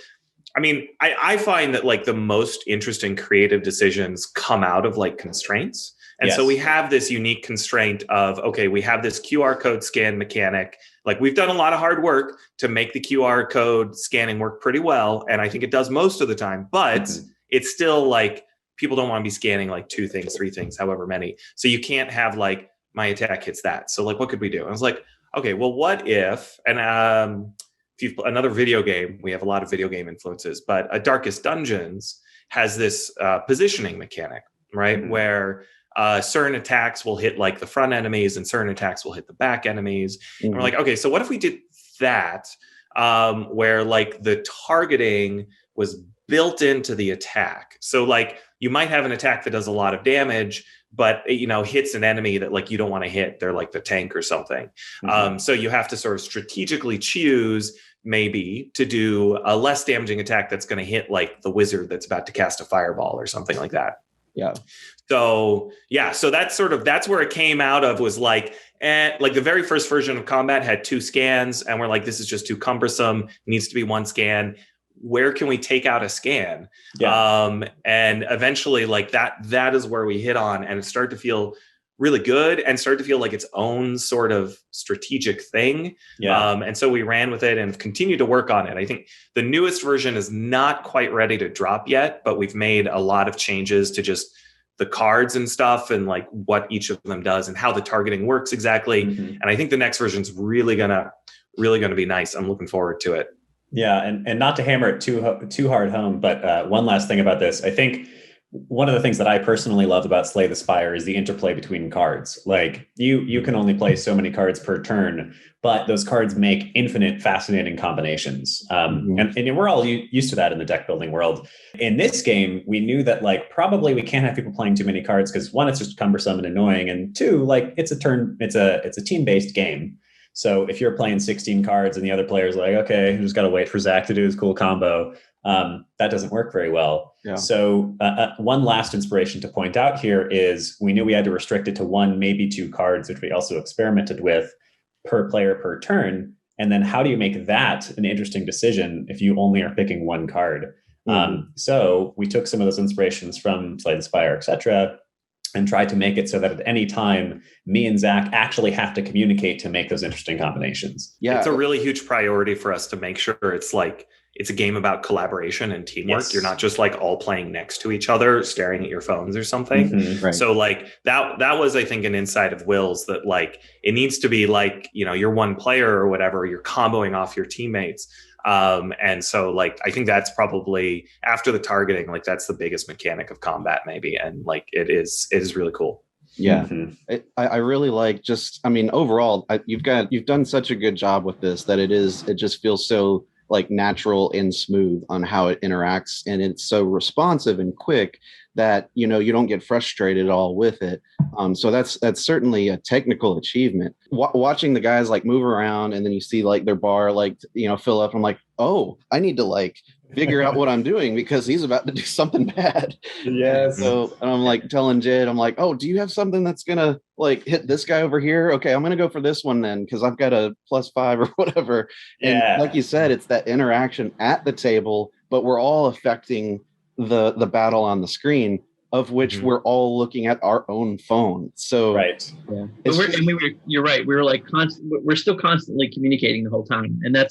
I find that like the most interesting creative decisions come out of like constraints. And so Yes. we have this unique constraint of, okay, we have this QR code scan mechanic. Like we've done a lot of hard work to make the QR code scanning work pretty well. And I think it does most of the time, but it's still like people don't want to be scanning like 2 things, 3 things, however many. So you can't have like my attack hits that. So like, what could we do? I was like, okay, well, what if, and another video game, we have a lot of video game influences, but Darkest Dungeons has this positioning mechanic, right? Where certain attacks will hit like the front enemies and certain attacks will hit the back enemies. And we're like, okay, so what if we did that where like the targeting was built into the attack? So like you might have an attack that does a lot of damage, but hits an enemy that like you don't want to hit. They're like the tank or something. So you have to sort of strategically choose maybe to do a less damaging attack that's going to hit like the wizard that's about to cast a fireball or something like that. Yeah. So that's where it came out of, was like the very first version of combat had 2 scans, and we're like, this is just too cumbersome. It needs to be 1 scan. Where can we take out a scan? Yeah. And eventually like that is where we hit on, and it started to feel really good and started to feel like its own sort of strategic thing. Yeah. And so we ran with it and continued to work on it. I think the newest version is not quite ready to drop yet, but we've made a lot of changes to just the cards and stuff and like what each of them does and how the targeting works exactly. And I think the next version's really gonna be nice. I'm looking forward to it. Yeah, and not to hammer it too hard home, but one last thing about this. I think one of the things that I personally love about Slay the Spire is the interplay between cards. Like you can only play so many cards per turn, but those cards make infinite fascinating combinations. And we're all used to that in the deck building world. In this game, we knew that like probably we can't have people playing too many cards because 1, it's just cumbersome and annoying, and 2, like it's a team-based game. So if you're playing 16 cards and the other player's like, okay, I just got to wait for Zach to do his cool combo, that doesn't work very well. Yeah. So one last inspiration to point out here is we knew we had to restrict it to 1, maybe 2 cards, which we also experimented with per player per turn. And then how do you make that an interesting decision if you only are picking 1 card? So we took some of those inspirations from Slay the Spire, et cetera, and tried to make it so that at any time, me and Zach actually have to communicate to make those interesting combinations. Yeah, it's a really huge priority for us to make sure it's a game about collaboration and teamwork. Yes. You're not just like all playing next to each other, staring at your phones or something. Right. So like that was, I think, an insight of Will's, that like it needs to be like, you're one player or whatever, you're comboing off your teammates. And so like, I think that's probably, after the targeting, like that's the biggest mechanic of combat maybe. And like, it is really cool. Yeah. I really like overall, you've done such a good job with this that it just feels so like natural and smooth on how it interacts. And it's so responsive and quick that, you don't get frustrated at all with it. So that's certainly a technical achievement. Watching the guys like move around, and then you see like their bar, like, fill up. I'm like, oh, I need to like figure out what I'm doing because he's about to do something bad. Yes. So I'm like telling Jed, I'm like, oh, do you have something that's gonna like hit this guy over here? Okay, I'm gonna go for this one then because I've got a +5 or whatever. And like you said, it's that interaction at the table, but we're all affecting the battle on the screen, of which we're all looking at our own phone. So right. Yeah. You're right. We were like we're still constantly communicating the whole time. And that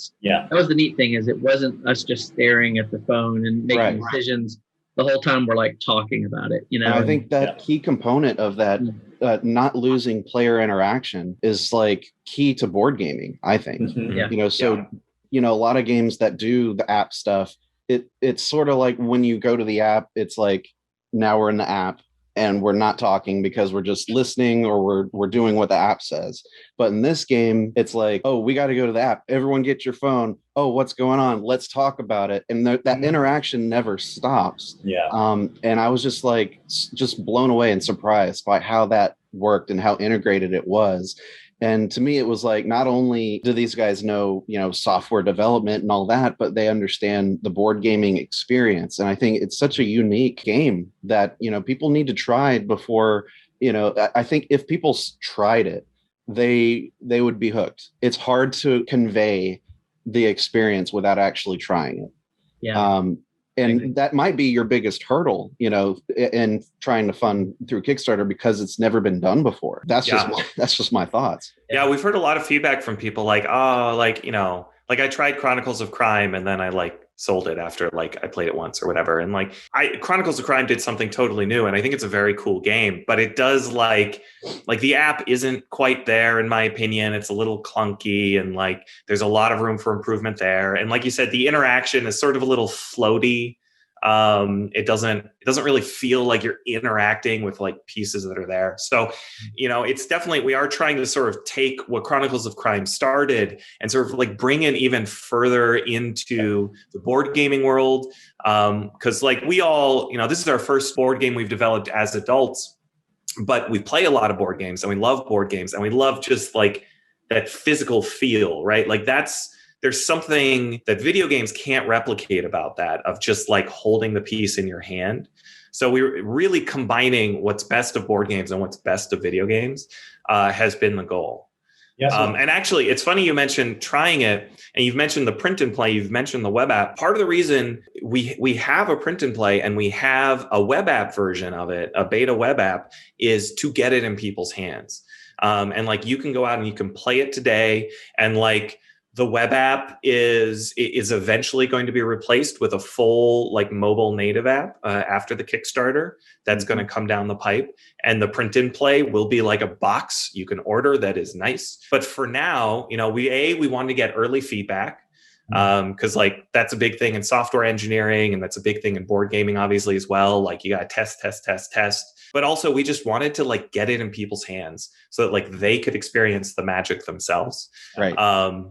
was the neat thing, is it wasn't us just staring at the phone and making decisions. The whole time we're like talking about it, And I think that key component of that not losing player interaction is like key to board gaming, I think. A lot of games that do the app stuff, it's sort of like when you go to the app, it's like, now we're in the app and we're not talking because we're just listening or we're doing what the app says. But in this game, it's like, oh, we got to go to the app. Everyone get your phone. Oh, what's going on? Let's talk about it. And that interaction never stops. Yeah. And I was just blown away and surprised by how that worked and how integrated it was. And to me, it was like, not only do these guys know, software development and all that, but they understand the board gaming experience. And I think it's such a unique game that, people need to try it before, I think if people tried it, they would be hooked. It's hard to convey the experience without actually trying it. Yeah. And that might be your biggest hurdle, in trying to fund through Kickstarter, because it's never been done before. That's just my thoughts. Yeah, we've heard a lot of feedback from people like, I tried Chronicles of Crime and then I sold it after I played it once or whatever. And Chronicles of Crime did something totally new, and I think it's a very cool game, but it does the app isn't quite there in my opinion. It's a little clunky, and there's a lot of room for improvement there. And like you said, the interaction is sort of a little floaty. It doesn't really feel like you're interacting with pieces that are there. So, it's definitely, we are trying to sort of take what Chronicles of Crime started and sort of bring it even further into the board gaming world. Cause we all, this is our first board game we've developed as adults, but we play a lot of board games and we love board games and we love just that physical feel, right? There's something that video games can't replicate about that, of just holding the piece in your hand. So we're really combining what's best of board games and what's best of video games has been the goal. Yes. And actually, it's funny you mentioned trying it, and you've mentioned the print and play, you've mentioned the web app. Part of the reason we have a print and play and we have a web app version of it, a beta web app, is to get it in people's hands. And you can go out and you can play it today, and the web app is eventually going to be replaced with a full mobile native app after the Kickstarter. That's going to come down the pipe, and the print and play will be a box you can order that is nice. But for now, we wanted to get early feedback, because that's a big thing in software engineering, and that's a big thing in board gaming obviously as well. You got to test. But also we just wanted to get it in people's hands so that they could experience the magic themselves. Right.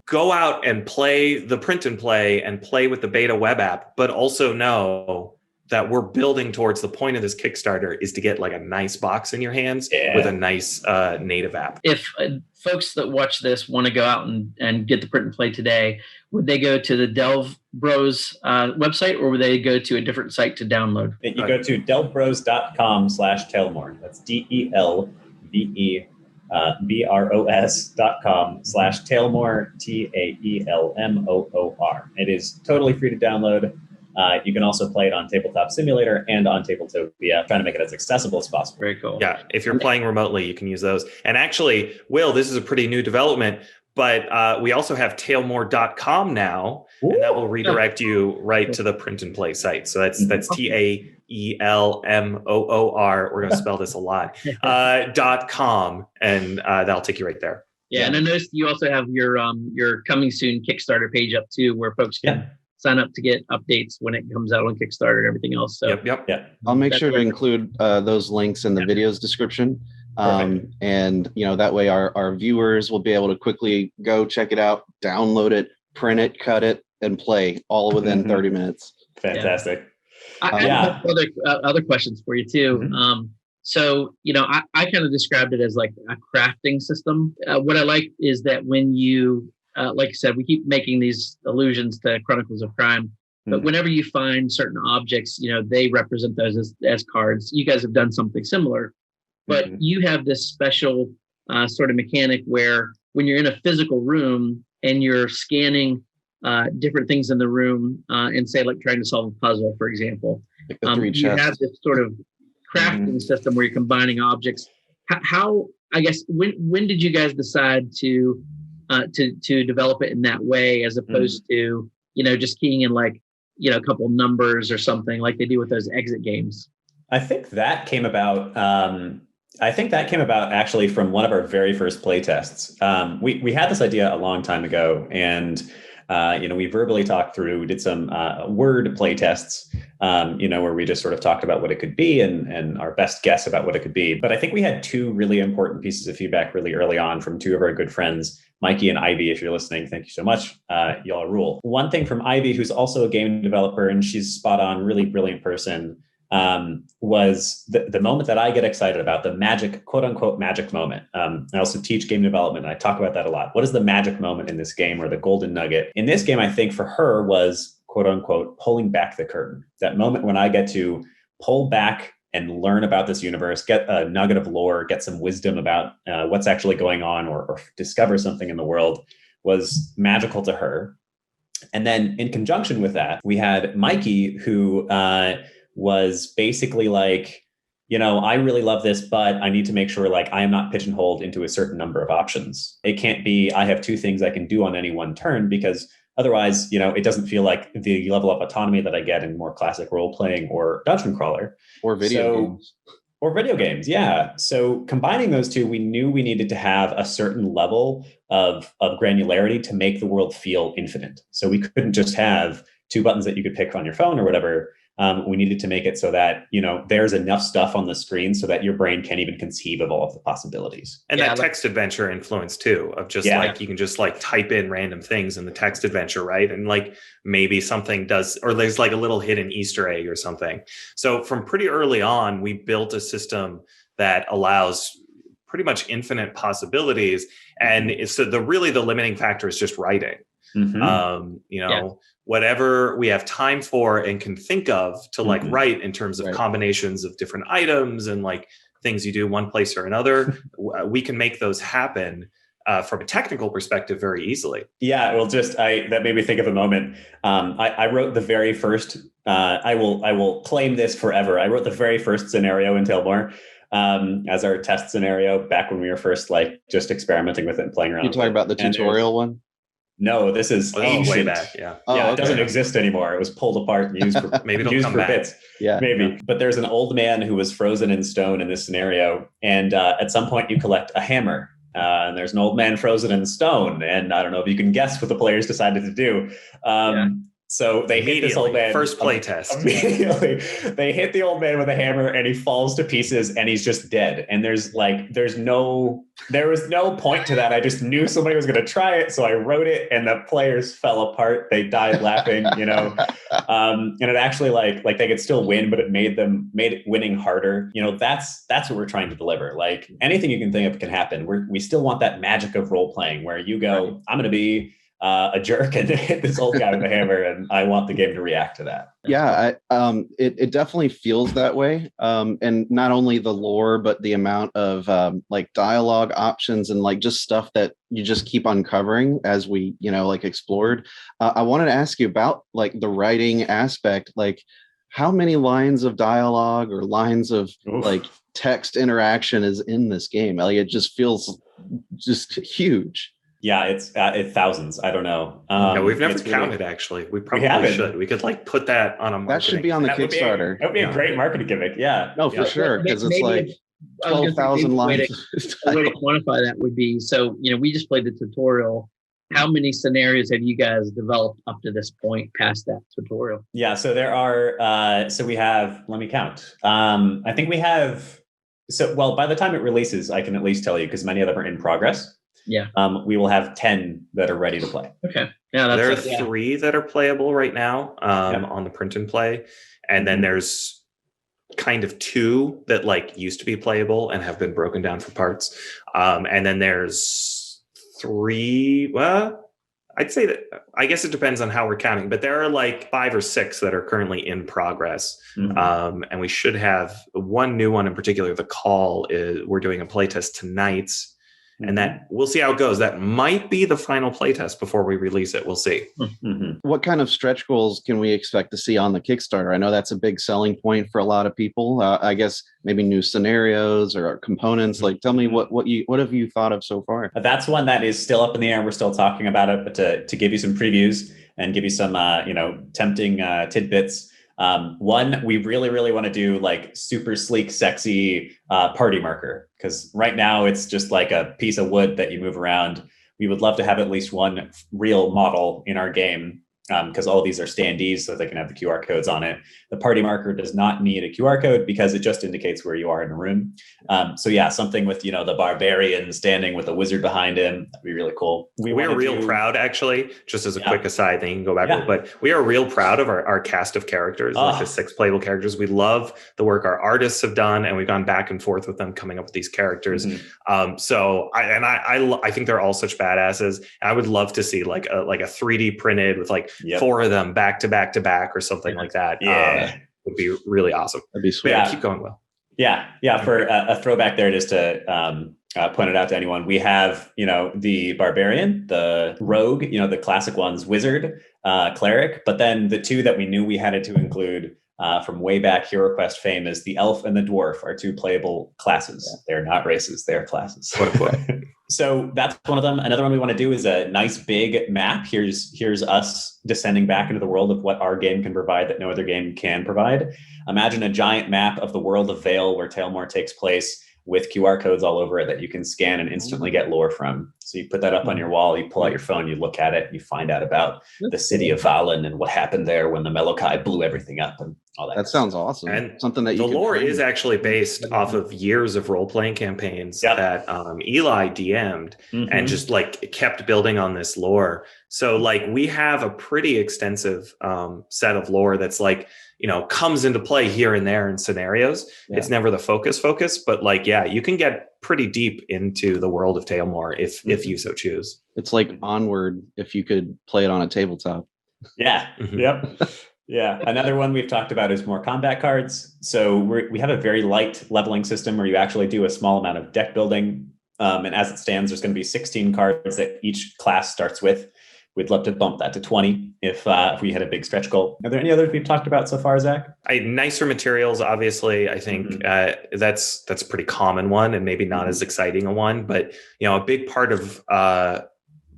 Go out and play the print and play with the beta web app, but also know that we're building towards the point of this Kickstarter is to get a nice box in your hands with a nice native app. If folks that watch this want to go out and get the print and play today, would they go to the Delve Bros website, or would they go to a different site to download? You go to delvebros.com/Taelmoor. That's DELVEBROS.com/Taelmoor, TAELMOOR. It is totally free to download. You can also play it on Tabletop Simulator and on Tabletopia, trying to make it as accessible as possible. Very cool. Yeah, if you're playing remotely, you can use those. And actually, Will, this is a pretty new development, but we also have Taelmoor.com now, and that will redirect you right to the print and play site. So that's TAELMOOR. We're going to spell this a lot. .com, and that'll take you right there. Yeah, and I noticed you also have your coming soon Kickstarter page up too, where folks can sign up to get updates when it comes out on Kickstarter and everything else. So Yep. I'll make sure to include those links in the video's description. And that way our viewers will be able to quickly go check it out, download it, print it, cut it, and play all within 30 minutes. Fantastic. I have other questions for you too. So, I kind of described it as a crafting system. What I like is that when you, like I said, we keep making these allusions to Chronicles of Crime, but whenever you find certain objects, they represent those as cards. You guys have done something similar, but you have this special sort of mechanic where when you're in a physical room and you're scanning different things in the room and say trying to solve a puzzle, for example, you have this sort of crafting system where you're combining objects. How, I guess, when did you guys decide to develop it in that way, as opposed to, just keying in a couple numbers or something like they do with those exit games? I think that came about. Actually from one of our very first play tests. We had this idea a long time ago, and we verbally talked through. We did some word play tests, where we just sort of talked about what it could be and our best guess about what it could be. But I think we had two really important pieces of feedback really early on from two of our good friends, Mikey and Ivy. If you're listening, thank you so much. Y'all rule. One thing from Ivy, who's also a game developer, and she's spot on, really brilliant person, was the moment that I get excited about, the magic, quote unquote, magic moment. I also teach game development, and I talk about that a lot. What is the magic moment in this game, or the golden nugget? In this game, I think for her was, quote unquote, pulling back the curtain. That moment when I get to pull back and learn about this universe, get a nugget of lore, get some wisdom about what's actually going on, or discover something in the world, was magical to her. And then in conjunction with that, we had Mikey, who was basically like, I really love this, but I need to make sure like I am not pigeonholed into a certain number of options. It can't be I have 2 things I can do on any one turn, because otherwise, it doesn't feel like the level of autonomy that I get in more classic role playing or dungeon crawler or video games. Or video games, yeah. So combining those two, we knew we needed to have a certain level of granularity to make the world feel infinite. So we couldn't just have 2 buttons that you could pick on your phone or whatever. We needed to make it so that, there's enough stuff on the screen so that your brain can't even conceive of all of the possibilities. And that text adventure influence too, of just like, you can just like type in random things in the text adventure, right? And like maybe something does, or there's like a little hidden Easter egg or something. So from pretty early on, we built a system that allows pretty much infinite possibilities. And so the limiting factor is just writing. Mm-hmm. Whatever we have time for and can think of to like write in terms of combinations of different items and like things you do one place or another, we can make those happen from a technical perspective very easily. Yeah, well, that made me think of a moment. I wrote the very first, I will claim this forever. I wrote the very first scenario in Taelmoor as our test scenario back when we were first like just experimenting with it and playing around. You talking about the tutorial one? No, this is ancient. Way back. Yeah. It doesn't exist anymore. It was pulled apart and used for maybe it'll come back. Bits. Yeah, maybe. But there's an old man who was frozen in stone in this scenario, and at some point you collect a hammer. And there's an old man frozen in stone, and I don't know if you can guess what the players decided to do. So they hit this old man. First play test. Immediately, they hit the old man with a hammer, and he falls to pieces, and he's just dead. And there was no point to that. I just knew somebody was going to try it, so I wrote it, and the players fell apart. They died laughing, and it actually like they could still win, but it made it winning harder. That's what we're trying to deliver. Like anything you can think of can happen. We still want that magic of role playing where you go, I'm going to be a jerk and hit this old guy with a hammer, and I want the game to react to that. Yeah, it definitely feels that way. And not only the lore, but the amount of like dialogue options and like just stuff that you just keep uncovering as we, like explored. I wanted to ask you about like the writing aspect, like how many lines of dialogue or lines of like text interaction is in this game? Like it just feels just huge. Yeah, it's thousands. I don't know. We've never counted, actually. We probably should. We could like put that on a marketing. That should be on the Kickstarter. That would be a great marketing gimmick. Yeah. No, for sure. Because it's like 12,000 lines. A way to quantify that would be, so, we just played the tutorial. How many scenarios have you guys developed up to this point past that tutorial? Yeah, so there are, we have, let me count. I think we have, by the time it releases, I can at least tell you, because many of them are in progress. Yeah. We will have 10 that are ready to play. Okay. Yeah, there are 3 that are playable right now on the print and play. And then there's kind of 2 that like used to be playable and have been broken down for parts. And then there's 3, I'd say that, I guess it depends on how we're counting, but there are like 5 or 6 that are currently in progress. Mm-hmm. And we should have one new one in particular. The Call we're doing a playtest tonight. And that we'll see how it goes. That might be the final playtest before we release it. We'll see. Mm-hmm. What kind of stretch goals can we expect to see on the Kickstarter? I know that's a big selling point for a lot of people. I guess maybe new scenarios or components. Like, tell me what have you thought of so far? That's one that is still up in the air. We're still talking about it, but to give you some previews and give you some tempting tidbits. One, we really, really want to do like super sleek, sexy party marker, because right now it's just like a piece of wood that you move around. We would love to have at least one real model in our game, because all of these are standees, so they can have the QR codes on it. The party marker does not need a QR code because it just indicates where you are in a room. So yeah, something with, the barbarian standing with a wizard behind him. That'd be really cool. We're real proud, actually, just as a quick aside, then you can go back, but we are real proud of our cast of characters, like the 6 playable characters. We love the work our artists have done, and we've gone back and forth with them coming up with these characters. Mm-hmm. So I think they're all such badasses. And I would love to see like a 3D printed with like 4 of them back to back to back or something like that. Would be really awesome. That'd be sweet. Yeah, keep going, Will. Yeah. For a throwback there, just to point it out to anyone. We have, the barbarian, the rogue, the classic ones, wizard, cleric. But then the two that we knew we had to include from way back Hero Quest fame is the elf and the dwarf are two playable classes. Yeah. They're not races, they're classes. So that's one of them. Another one we want to do is a nice big map. Here's us descending back into the world of what our game can provide that no other game can provide. Imagine a giant map of the world of Vale where Taelmoor takes place, with QR codes all over it that you can scan and instantly get lore from. So you put that up on your wall, you pull out your phone, you look at it, you find out about the city of Valen and what happened there when the Melokai blew everything up and all that. That sounds awesome. And something that the lore is actually based off of years of role-playing campaigns that Eli DM'd and just like kept building on this lore. So like we have a pretty extensive set of lore that's like, comes into play here and there in scenarios. Yeah. It's never the focus, but like, you can get pretty deep into the world of Taelmoor if you so choose. It's like Onward if you could play it on a tabletop. Yeah. Yep. Yeah. Another one we've talked about is more combat cards. So we have a very light leveling system where you actually do a small amount of deck building. And as it stands, there's going to be 16 cards that each class starts with. We'd love to bump that to 20 if we had a big stretch goal. Are there any others we've talked about so far, Zach? Nicer materials, obviously. I think that's a pretty common one and maybe not as exciting a one. But, a big part of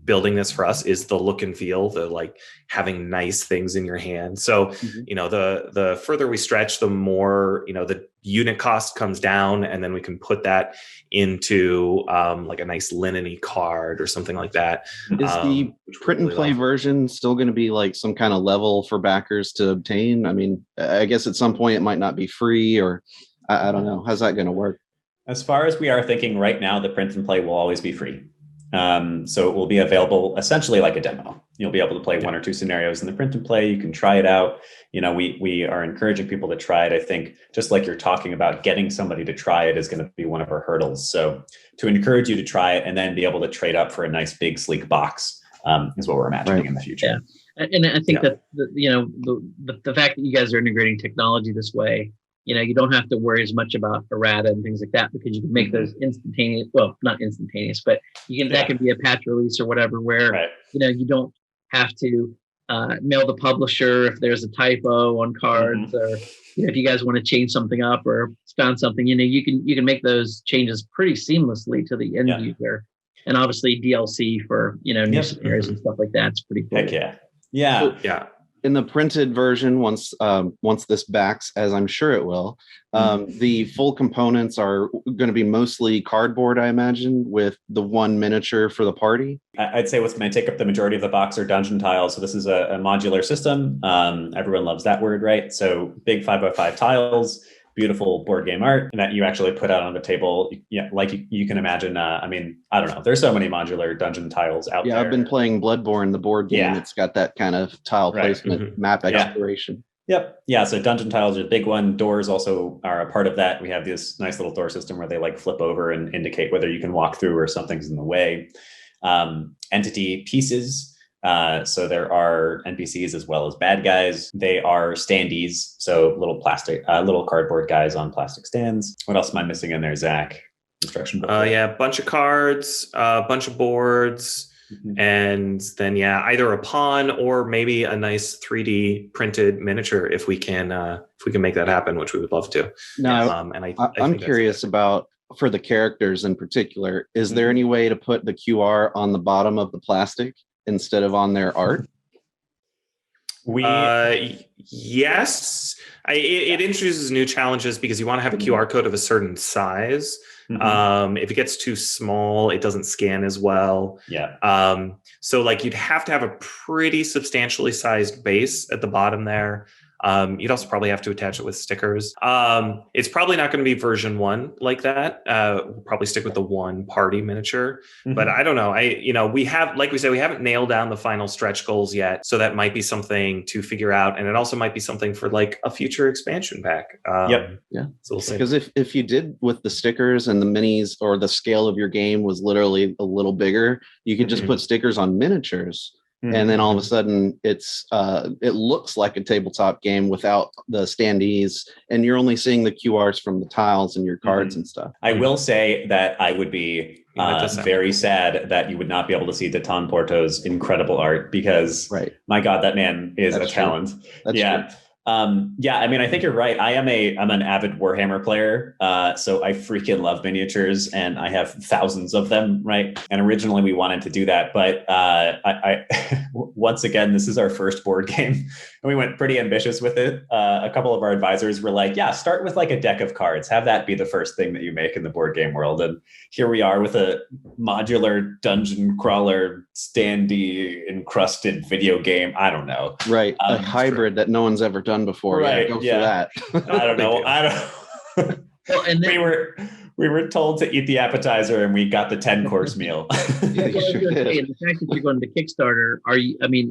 building this for us is the look and feel, the like having nice things in your hand. So, the further we stretch, the more, the unit cost comes down, and then we can put that into like a nice linen-y card or something like that. Is the print and play version still going to be like some kind of level for backers to obtain? I mean, I guess at some point it might not be free, or I don't know. How's that going to work? As far as we are thinking right now, the print and play will always be free. So it will be available essentially like a demo. You'll be able to play one or two scenarios in the print and play. You can try it out. We are encouraging people to try it. I think just like you're talking about, getting somebody to try it is going to be one of our hurdles. So to encourage you to try it and then be able to trade up for a nice big sleek box is what we're imagining in the future. Yeah. And I think that the fact that you guys are integrating technology this way, you don't have to worry as much about errata and things like that, because you can make those instantaneous. Well, not instantaneous, but that can be a patch release or whatever, where you don't have to mail the publisher if there's a typo on cards, or if you guys want to change something up or found something. You can make those changes pretty seamlessly to the end user, and obviously DLC for new scenarios and stuff like that. It's pretty cool. Heck yeah. So, in the printed version, once this backs, as I'm sure it will, the full components are going to be mostly cardboard, I imagine, with the one miniature for the party. I'd say what's going to take up the majority of the box are dungeon tiles. So this is a modular system. Everyone loves that word, right? So big 5x5 tiles, beautiful board game art that you actually put out on the table. Yeah, like you can imagine. I don't know. There's so many modular dungeon tiles out there. Yeah, I've been playing Bloodborne, the board game. It's got that kind of tile placement, map exploration. Yep. Yeah. So dungeon tiles are the big one. Doors also are a part of that. We have this nice little door system where they like flip over and indicate whether you can walk through or something's in the way. Entity pieces. So there are NPCs as well as bad guys. They are standees, so little cardboard guys on plastic stands. What else am I missing in there, Zach? Instruction book. A bunch of cards, a bunch of boards, and then either a pawn or maybe a nice 3D printed miniature if we can make that happen, which we would love to. Now, I'm curious about, for the characters in particular, is there any way to put the QR on the bottom of the plastic instead of on their art? Yes. It introduces new challenges because you want to have a QR code of a certain size. If it gets too small, it doesn't scan as well. So like you'd have to have a pretty substantially sized base at the bottom there. You'd also probably have to attach it with stickers. It's probably not going to be version 1 like that. We'll probably stick with the one party miniature, but I don't know. We have, like we said, we haven't nailed down the final stretch goals yet. So that might be something to figure out. And it also might be something for like a future expansion pack. Yeah. So we'll see. Because if you did with the stickers and the minis, or the scale of your game was literally a little bigger, you could just put stickers on miniatures. and then all of a sudden it's it looks like a tabletop game without the standees, and you're only seeing the QRs from the tiles and your cards and stuff. I will say that I would be very sad that you would not be able to see Datan Porto's incredible art, because my God, that man is a talent. That's true. I mean, I think you're right. I'm an avid Warhammer player. So I freaking love miniatures, and I have thousands of them. Right. And originally we wanted to do that, but I once again, this is our first board game, and we went pretty ambitious with it. A couple of our advisors were like, yeah, start with like a deck of cards. Have that be the first thing that you make in the board game world. And here we are with a modular dungeon crawler standee encrusted video game. I don't know. Right. A hybrid that no one's ever done before. Right. Go for that. I don't know. Well, and then, we were told to eat the appetizer, and we got the 10-course meal. Yeah, you sure did. the fact that you're going to Kickstarter,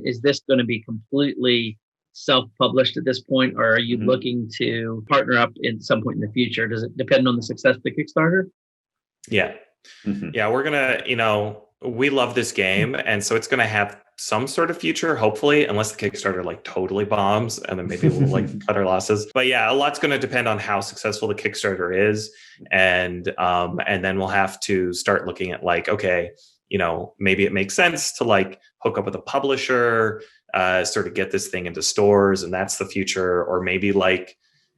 is this going to be completely self-published at this point, or are you looking to partner up in some point in the future? Does it depend on the success of the Kickstarter? Yeah. Yeah, we're going to, we love this game, and so it's going to have some sort of future, hopefully, unless the Kickstarter like totally bombs, and then maybe we'll like cut our losses. But yeah, a lot's going to depend on how successful the Kickstarter is, and then we'll have to start looking at like, okay, maybe it makes sense to like hook up with a publisher, sort of get this thing into stores, and that's the future, or maybe like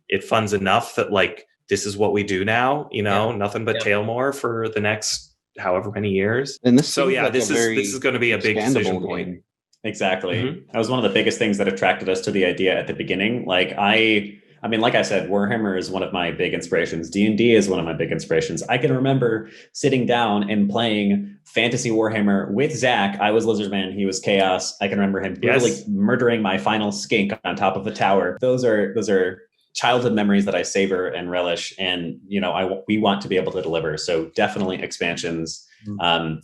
it funds enough that like this is what we do now, nothing but Taelmoor for the next however many years. And this is going to be a big decision point. Exactly. That was one of the biggest things that attracted us to the idea at the beginning. Like I mean, like I said, Warhammer is one of my big inspirations. D&D is one of my big inspirations. I can remember sitting down and playing Fantasy Warhammer with Zach. I was Lizardman. He was Chaos. I can remember him brutally murdering my final skink on top of a tower. Those are childhood memories that I savor and relish, and we want to be able to deliver. So definitely expansions.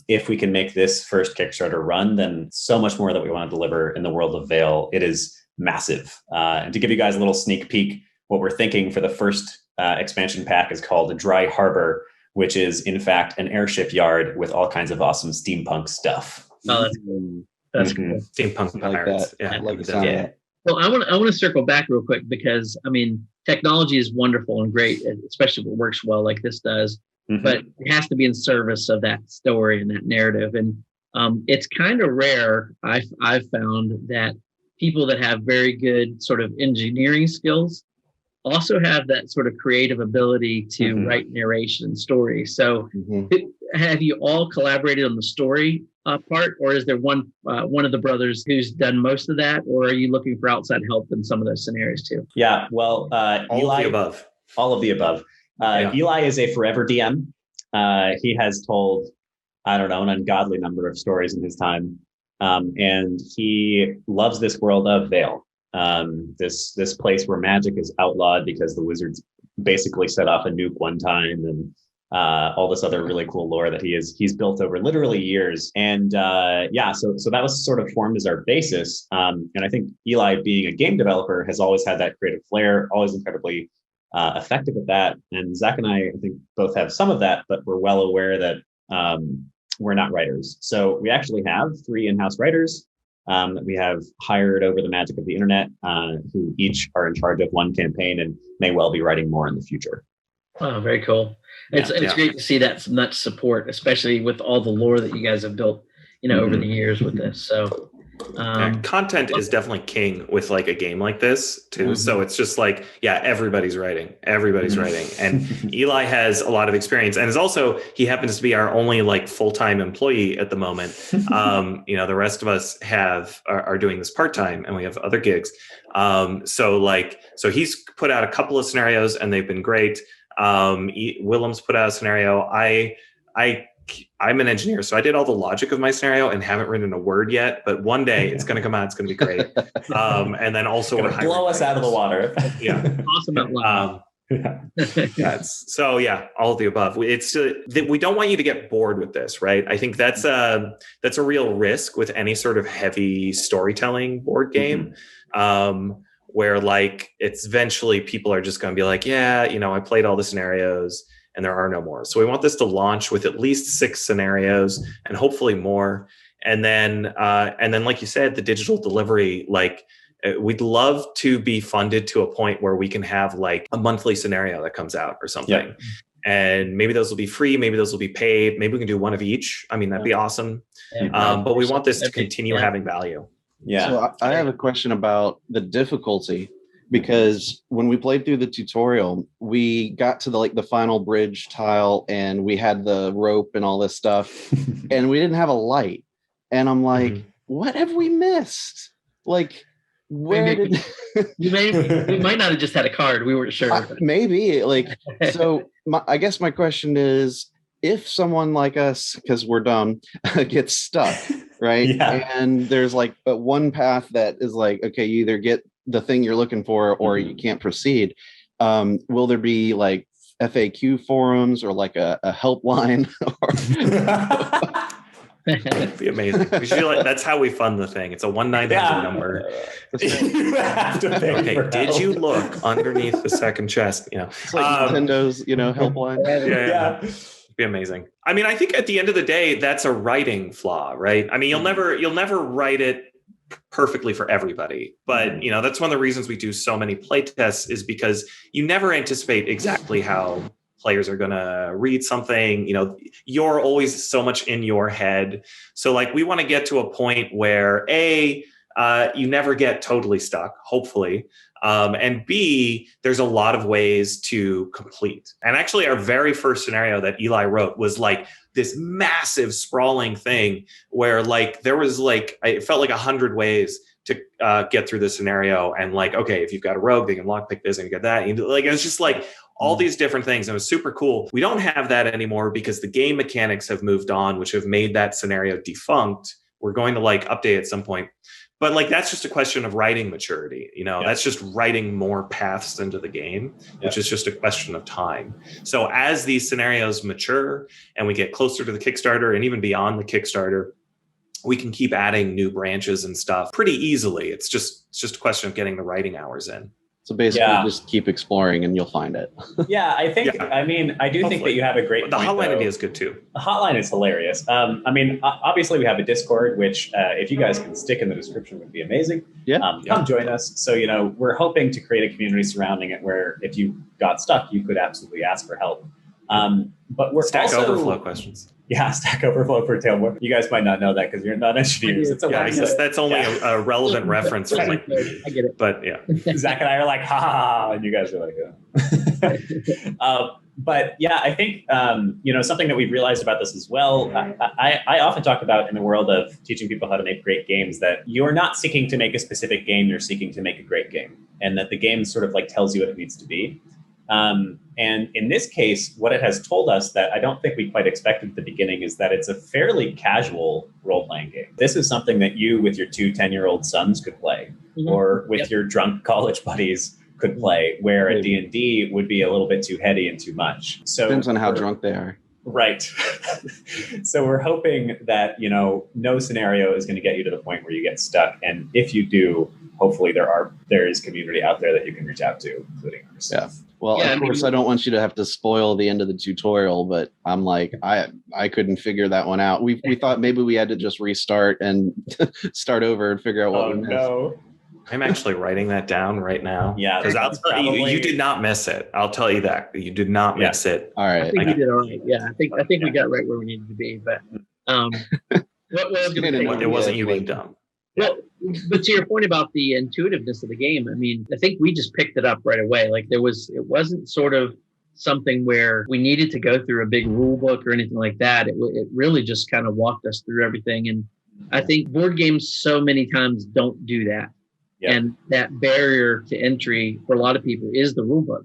If we can make this first Kickstarter run, then so much more that we want to deliver in the world of Veil. It is massive. And to give you guys a little sneak peek, what we're thinking for the first expansion pack is called a Dry Harbor, which is in fact an airship yard with all kinds of awesome steampunk stuff. Oh, that's cool. That's cool. Steampunk pirates. I like the sound of that. Well, I want to circle back real quick, because I mean, technology is wonderful and great, especially if it works well like this does. But it has to be in service of that story and that narrative. And it's kind of rare. I've found that people that have very good sort of engineering skills also have that sort of creative ability to write narration and story. So have you all collaborated on the story part, or is there one of the brothers who's done most of that, or are you looking for outside help in some of those scenarios too? Yeah, well, all of the above. Eli is a forever DM. He has told, I don't know, an ungodly number of stories in his time. And he loves this world of Veil. This place where magic is outlawed because the wizards basically set off a nuke one time, and all this other really cool lore that he's built over literally years. And so that was sort of formed as our basis. And I think Eli, being a game developer, has always had that creative flair, always incredibly effective at that. And Zach and I think both have some of that, but we're well aware that we're not writers. So we actually have 3 in-house writers that we have hired over the magic of the internet, who each are in charge of one campaign and may well be writing more in the future. Oh, very cool. It's great to see that much support, especially with all the lore that you guys have built, over the years with this. So content is definitely king with like a game like this too. So it's just like, everybo's writing, and Eli has a lot of experience, and is also, he happens to be our only like full-time employee at the moment. The rest of us are doing this part-time, and we have other gigs. So he's put out a couple of scenarios, and they've been great. Willem's put out a scenario. I'm an engineer, so I did all the logic of my scenario and haven't written a word yet. But one day it's going to come out. It's going to be great. And then also we're blow us out of the water. Yeah, awesome. All of the above. It's we don't want you to get bored with this, right? I think that's a real risk with any sort of heavy storytelling board game. Where like it's eventually people are just going to be like, I played all the scenarios and there are no more. So we want this to launch with at least 6 scenarios and hopefully more. And then like you said, the digital delivery, like we'd love to be funded to a point where we can have like a monthly scenario that comes out or something. Yep. And maybe those will be free, maybe those will be paid, maybe we can do one of each. I mean, that'd be awesome. Yeah. But we want this to continue having value. Yeah. So I have a question about the difficulty, because when we played through the tutorial, we got to the final bridge tile and we had the rope and all this stuff and we didn't have a light. And I'm like, what have we missed? Like, where did we might not have just had a card. We weren't sure. Maybe so I guess my question is, if someone like us, because we're dumb, gets stuck, right? Yeah. And there's like one path that is like, okay, you either get the thing you're looking for or you can't proceed. Will there be like FAQ forums or like a helpline? That'd be amazing. We should that's how we fund the thing. It's a 1-900 number. You have to pay okay, did help. You look underneath the second chest? It's like Nintendo's, helpline. Yeah. Be amazing. I mean, I think at the end of the day, that's a writing flaw, right? I mean, you'll never write it perfectly for everybody, but that's one of the reasons we do so many play tests, is because you never anticipate exactly how players are going to read something. You're always so much in your head. So like, we want to get to a point where you never get totally stuck, hopefully. And B, there's a lot of ways to complete. And actually our very first scenario that Eli wrote was like this massive sprawling thing where like there was like, it felt like 100 ways to get through the scenario. And like, okay, if you've got a rogue, they can lockpick this and get that. And like, it was just like all these different things. It was super cool. We don't have that anymore because the game mechanics have moved on, which have made that scenario defunct. We're going to like update at some point. But like, that's just a question of writing maturity. That's just writing more paths into the game, which is just a question of time. So as these scenarios mature and we get closer to the Kickstarter and even beyond the Kickstarter, we can keep adding new branches and stuff pretty easily. It's just a question of getting the writing hours in. So basically, just keep exploring and you'll find it. Yeah, I think. I mean, I do think that you have a great. The hotline idea is good too. The hotline is hilarious. I mean, obviously we have a Discord, which if you guys can stick in the description would be amazing. Yeah. Come join us. So we're hoping to create a community surrounding it where if you got stuck, you could absolutely ask for help. But we're Stack also Overflow questions. Yeah, Stack Overflow for Taelmoor. You guys might not know that because you're not engineers. It's that's only a relevant reference. For like, I get it. But yeah, Zach and I are like, ha ha ha, and you guys are like, but yeah, I think something that we've realized about this as well. I often talk about in the world of teaching people how to make great games that you're not seeking to make a specific game; you're seeking to make a great game, and that the game sort of like tells you what it needs to be. And in this case, what it has told us that I don't think we quite expected at the beginning is that it's a fairly casual role-playing game. This is something that you with your 2 10-year-old sons could play, or with your drunk college buddies could play, where a D&D would be a little bit too heady and too much. So depends on how drunk they are. Right. So we're hoping that, no scenario is going to get you to the point where you get stuck. And if you do, hopefully there is community out there that you can reach out to, including ourselves. Yeah. Well, of course, I don't want you to have to spoil the end of the tutorial, but I'm like, I couldn't figure that one out. We thought maybe we had to just restart and start over and figure out what we missed. No. I'm actually writing that down right now. Yeah, because I'll tell you did not miss it. I'll tell you that you did not miss it. All right, I think we did all right. Yeah, I think we got right where we needed to be. But what was going to say? It wasn't you being dumb. Well, but to your point about the intuitiveness of the game, I mean, I think we just picked it up right away. Like it wasn't sort of something where we needed to go through a big rule book or anything like that. It really just kind of walked us through everything. And I think board games so many times don't do that. Yep. And that barrier to entry for a lot of people is the rule book.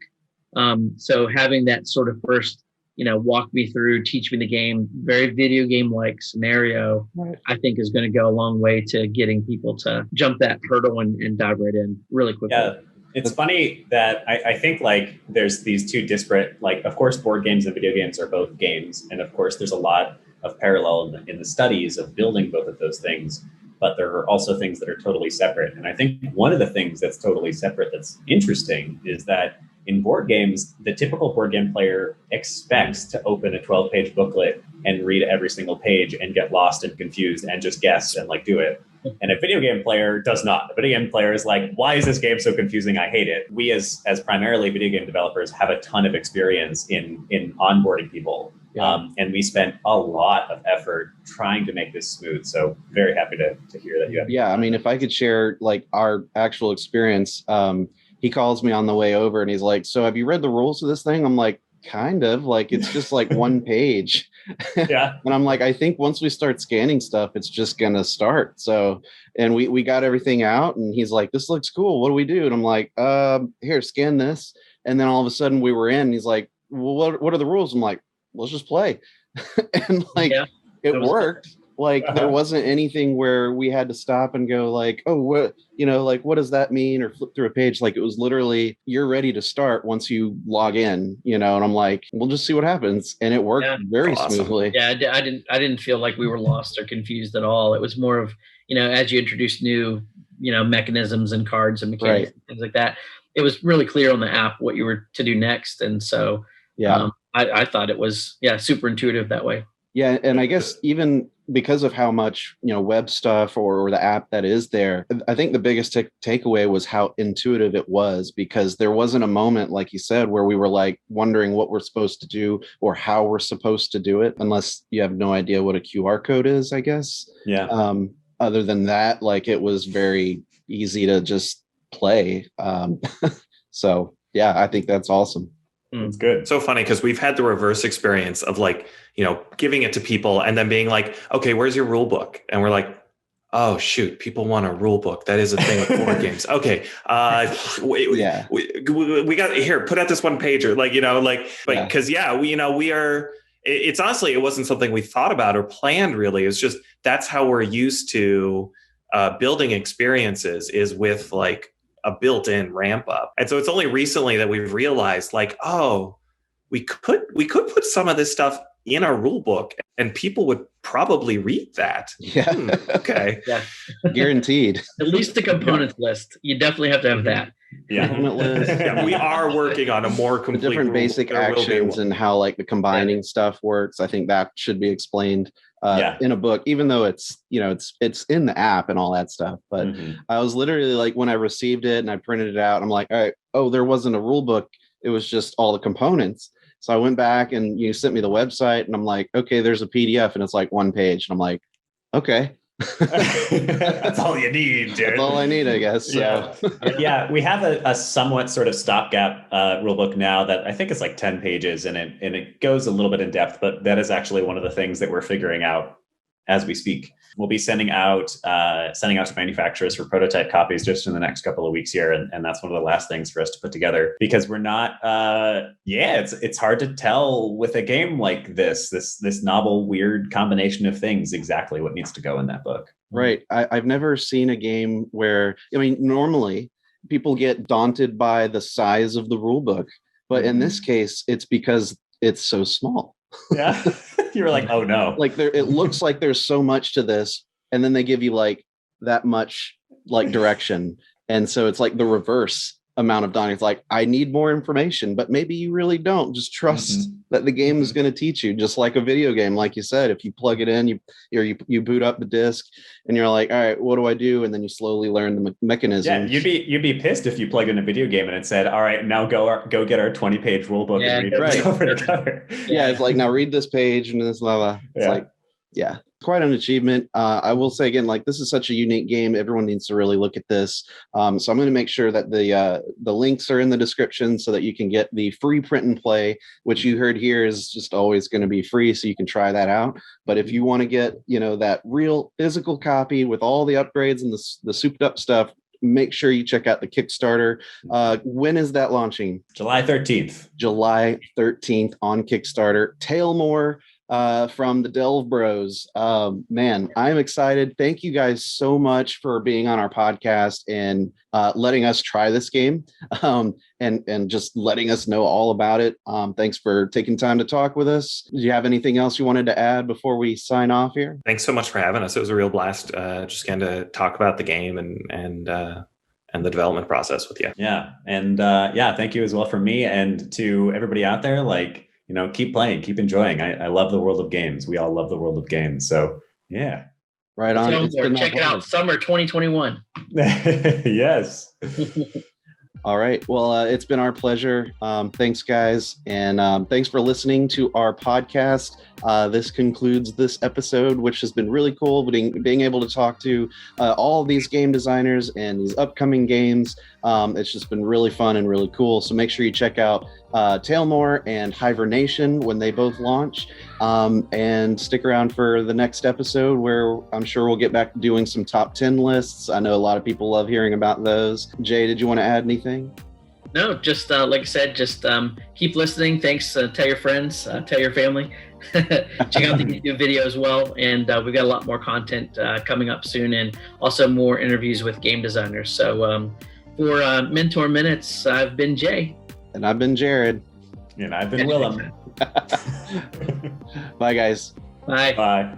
So having that sort of first, walk me through, teach me the game, very video game-like scenario, right, I think is going to go a long way to getting people to jump that hurdle and dive right in really quickly. Yeah. It's funny that I think like there's these two disparate, like, of course, board games and video games are both games. And of course, there's a lot of parallel in the studies of building both of those things. But there are also things that are totally separate. And I think one of the things that's totally separate that's interesting is that In board games, the typical board game player expects to open a 12-page booklet and read every single page and get lost and confused and just guess and like do it. And a video game player does not. A video game player is like, why is this game so confusing? I hate it. We as primarily video game developers have a ton of experience in onboarding people. Yeah. And we spent a lot of effort trying to make this smooth. So very happy to hear that you have. Yeah, I mean, if I could share like our actual experience, he calls me on the way over and he's like, so have you read the rules of this thing? I'm like, kind of, like, it's just like one page. Yeah. And I'm like, I think once we start scanning stuff, it's just going to start. So, and we got everything out and he's like, this looks cool. What do we do? And I'm like, here, scan this. And then all of a sudden we were in and he's like, well, what are the rules? I'm like, let's just play. And like, it worked. Like there wasn't anything where we had to stop and go like, oh, what, like, what does that mean? Or flip through a page. Like it was literally, you're ready to start once you log in, and I'm like, we'll just see what happens. And it worked very smoothly. Yeah. I didn't feel like we were lost or confused at all. It was more of, as you introduce new, mechanisms and cards and mechanics and things like that, it was really clear on the app what you were to do next. And so, I thought it was, super intuitive that way. Yeah. And I guess even because of how much, web stuff or the app that is there, I think the biggest takeaway was how intuitive it was, because there wasn't a moment, like you said, where we were like wondering what we're supposed to do or how we're supposed to do it, unless you have no idea what a QR code is, I guess. Yeah. Other than that, like it was very easy to just play. So yeah, I think that's awesome. It's good. So funny because we've had the reverse experience of like, giving it to people and then being like, okay, where's your rule book? And we're like, oh shoot, people want a rule book. That is a thing with board games. Okay. We got here, put out this one pager, it's honestly, it wasn't something we thought about or planned really. It's just, that's how we're used to building experiences, is with like a built-in ramp up. And so it's only recently that we've realized like, oh, we could put some of this stuff in our rule book and people would probably read that. Yeah. Okay. Yeah. Guaranteed. At least the components list. You definitely have to have that. Yeah. Component list. Yeah, we are working on a more complete the different basic actions and how like the combining stuff works. I think that should be explained in a book, even though it's it's in the app and all that stuff. But I was literally like, when I received it and I printed it out, I'm like, all right, there wasn't a rule book. It was just all the components. So I went back and you sent me the website and I'm like, okay, there's a PDF and it's like one page. And I'm like, okay. That's all you need, dude. That's all I need, I guess. So. Yeah, we have a somewhat sort of stopgap rulebook now that I think is like 10 pages and it goes a little bit in depth, but that is actually one of the things that we're figuring out as we speak. We'll be sending out to manufacturers for prototype copies just in the next couple of weeks here. And that's one of the last things for us to put together, because we're not, it's hard to tell with a game like this novel, weird combination of things, exactly what needs to go in that book. Right. I've never seen a game where, normally people get daunted by the size of the rule book, but in this case, it's because it's so small. Yeah. You were like, oh no. Like it looks like there's so much to this. And then they give you like that much like direction. And so it's like the reverse amount of daunting. It's like, I need more information, but maybe you really don't. Just trust that the game is going to teach you, just like a video game. Like you said, if you plug it in, you boot up the disc and you're like, all right, what do I do? And then you slowly learn the mechanism. Yeah, you'd be pissed if you plugged in a video game and it said, all right, now go get our 20-page rule book and read it over to cover. Yeah, it's like, now read this page and this blah, blah. It's like, yeah, quite an achievement. I will say again, like, this is such a unique game. Everyone needs to really look at this. So I'm going to make sure that the links are in the description so that you can get the free print and play, which you heard here is just always going to be free. So you can try that out. But if you want to get, that real physical copy with all the upgrades and the souped up stuff, make sure you check out the Kickstarter. When is that launching? July 13th. July 13th on Kickstarter. Taelmoor. From the Delve Bros. Man, I'm excited. Thank you guys so much for being on our podcast and letting us try this game and just letting us know all about it. Thanks for taking time to talk with us. Do you have anything else you wanted to add before we sign off here? Thanks so much for having us. It was a real blast just kind of talk about the game and the development process with you. Yeah. And thank you as well from me, and to everybody out there. Like, keep playing, keep enjoying. I love the world of games. We all love the world of games. So yeah. Right on. Check it out, summer 2021. Yes. All right. Well, it's been our pleasure. Thanks, guys. And thanks for listening to our podcast. This concludes this episode, which has been really cool, being able to talk to all of these game designers and these upcoming games. It's just been really fun and really cool. So make sure you check out Taelmoor and Hivernation when they both launch. And stick around for the next episode, where I'm sure we'll get back to doing some top 10 lists. I know a lot of people love hearing about those. Jay, did you want to add anything? No, just like I said, just keep listening. Thanks. Tell your friends, tell your family. Check out the YouTube video as well. And we've got a lot more content coming up soon, and also more interviews with game designers. So for Mentor Minutes, I've been Jay. And I've been Jared. And I've been Willem. Bye, guys. Bye. Bye.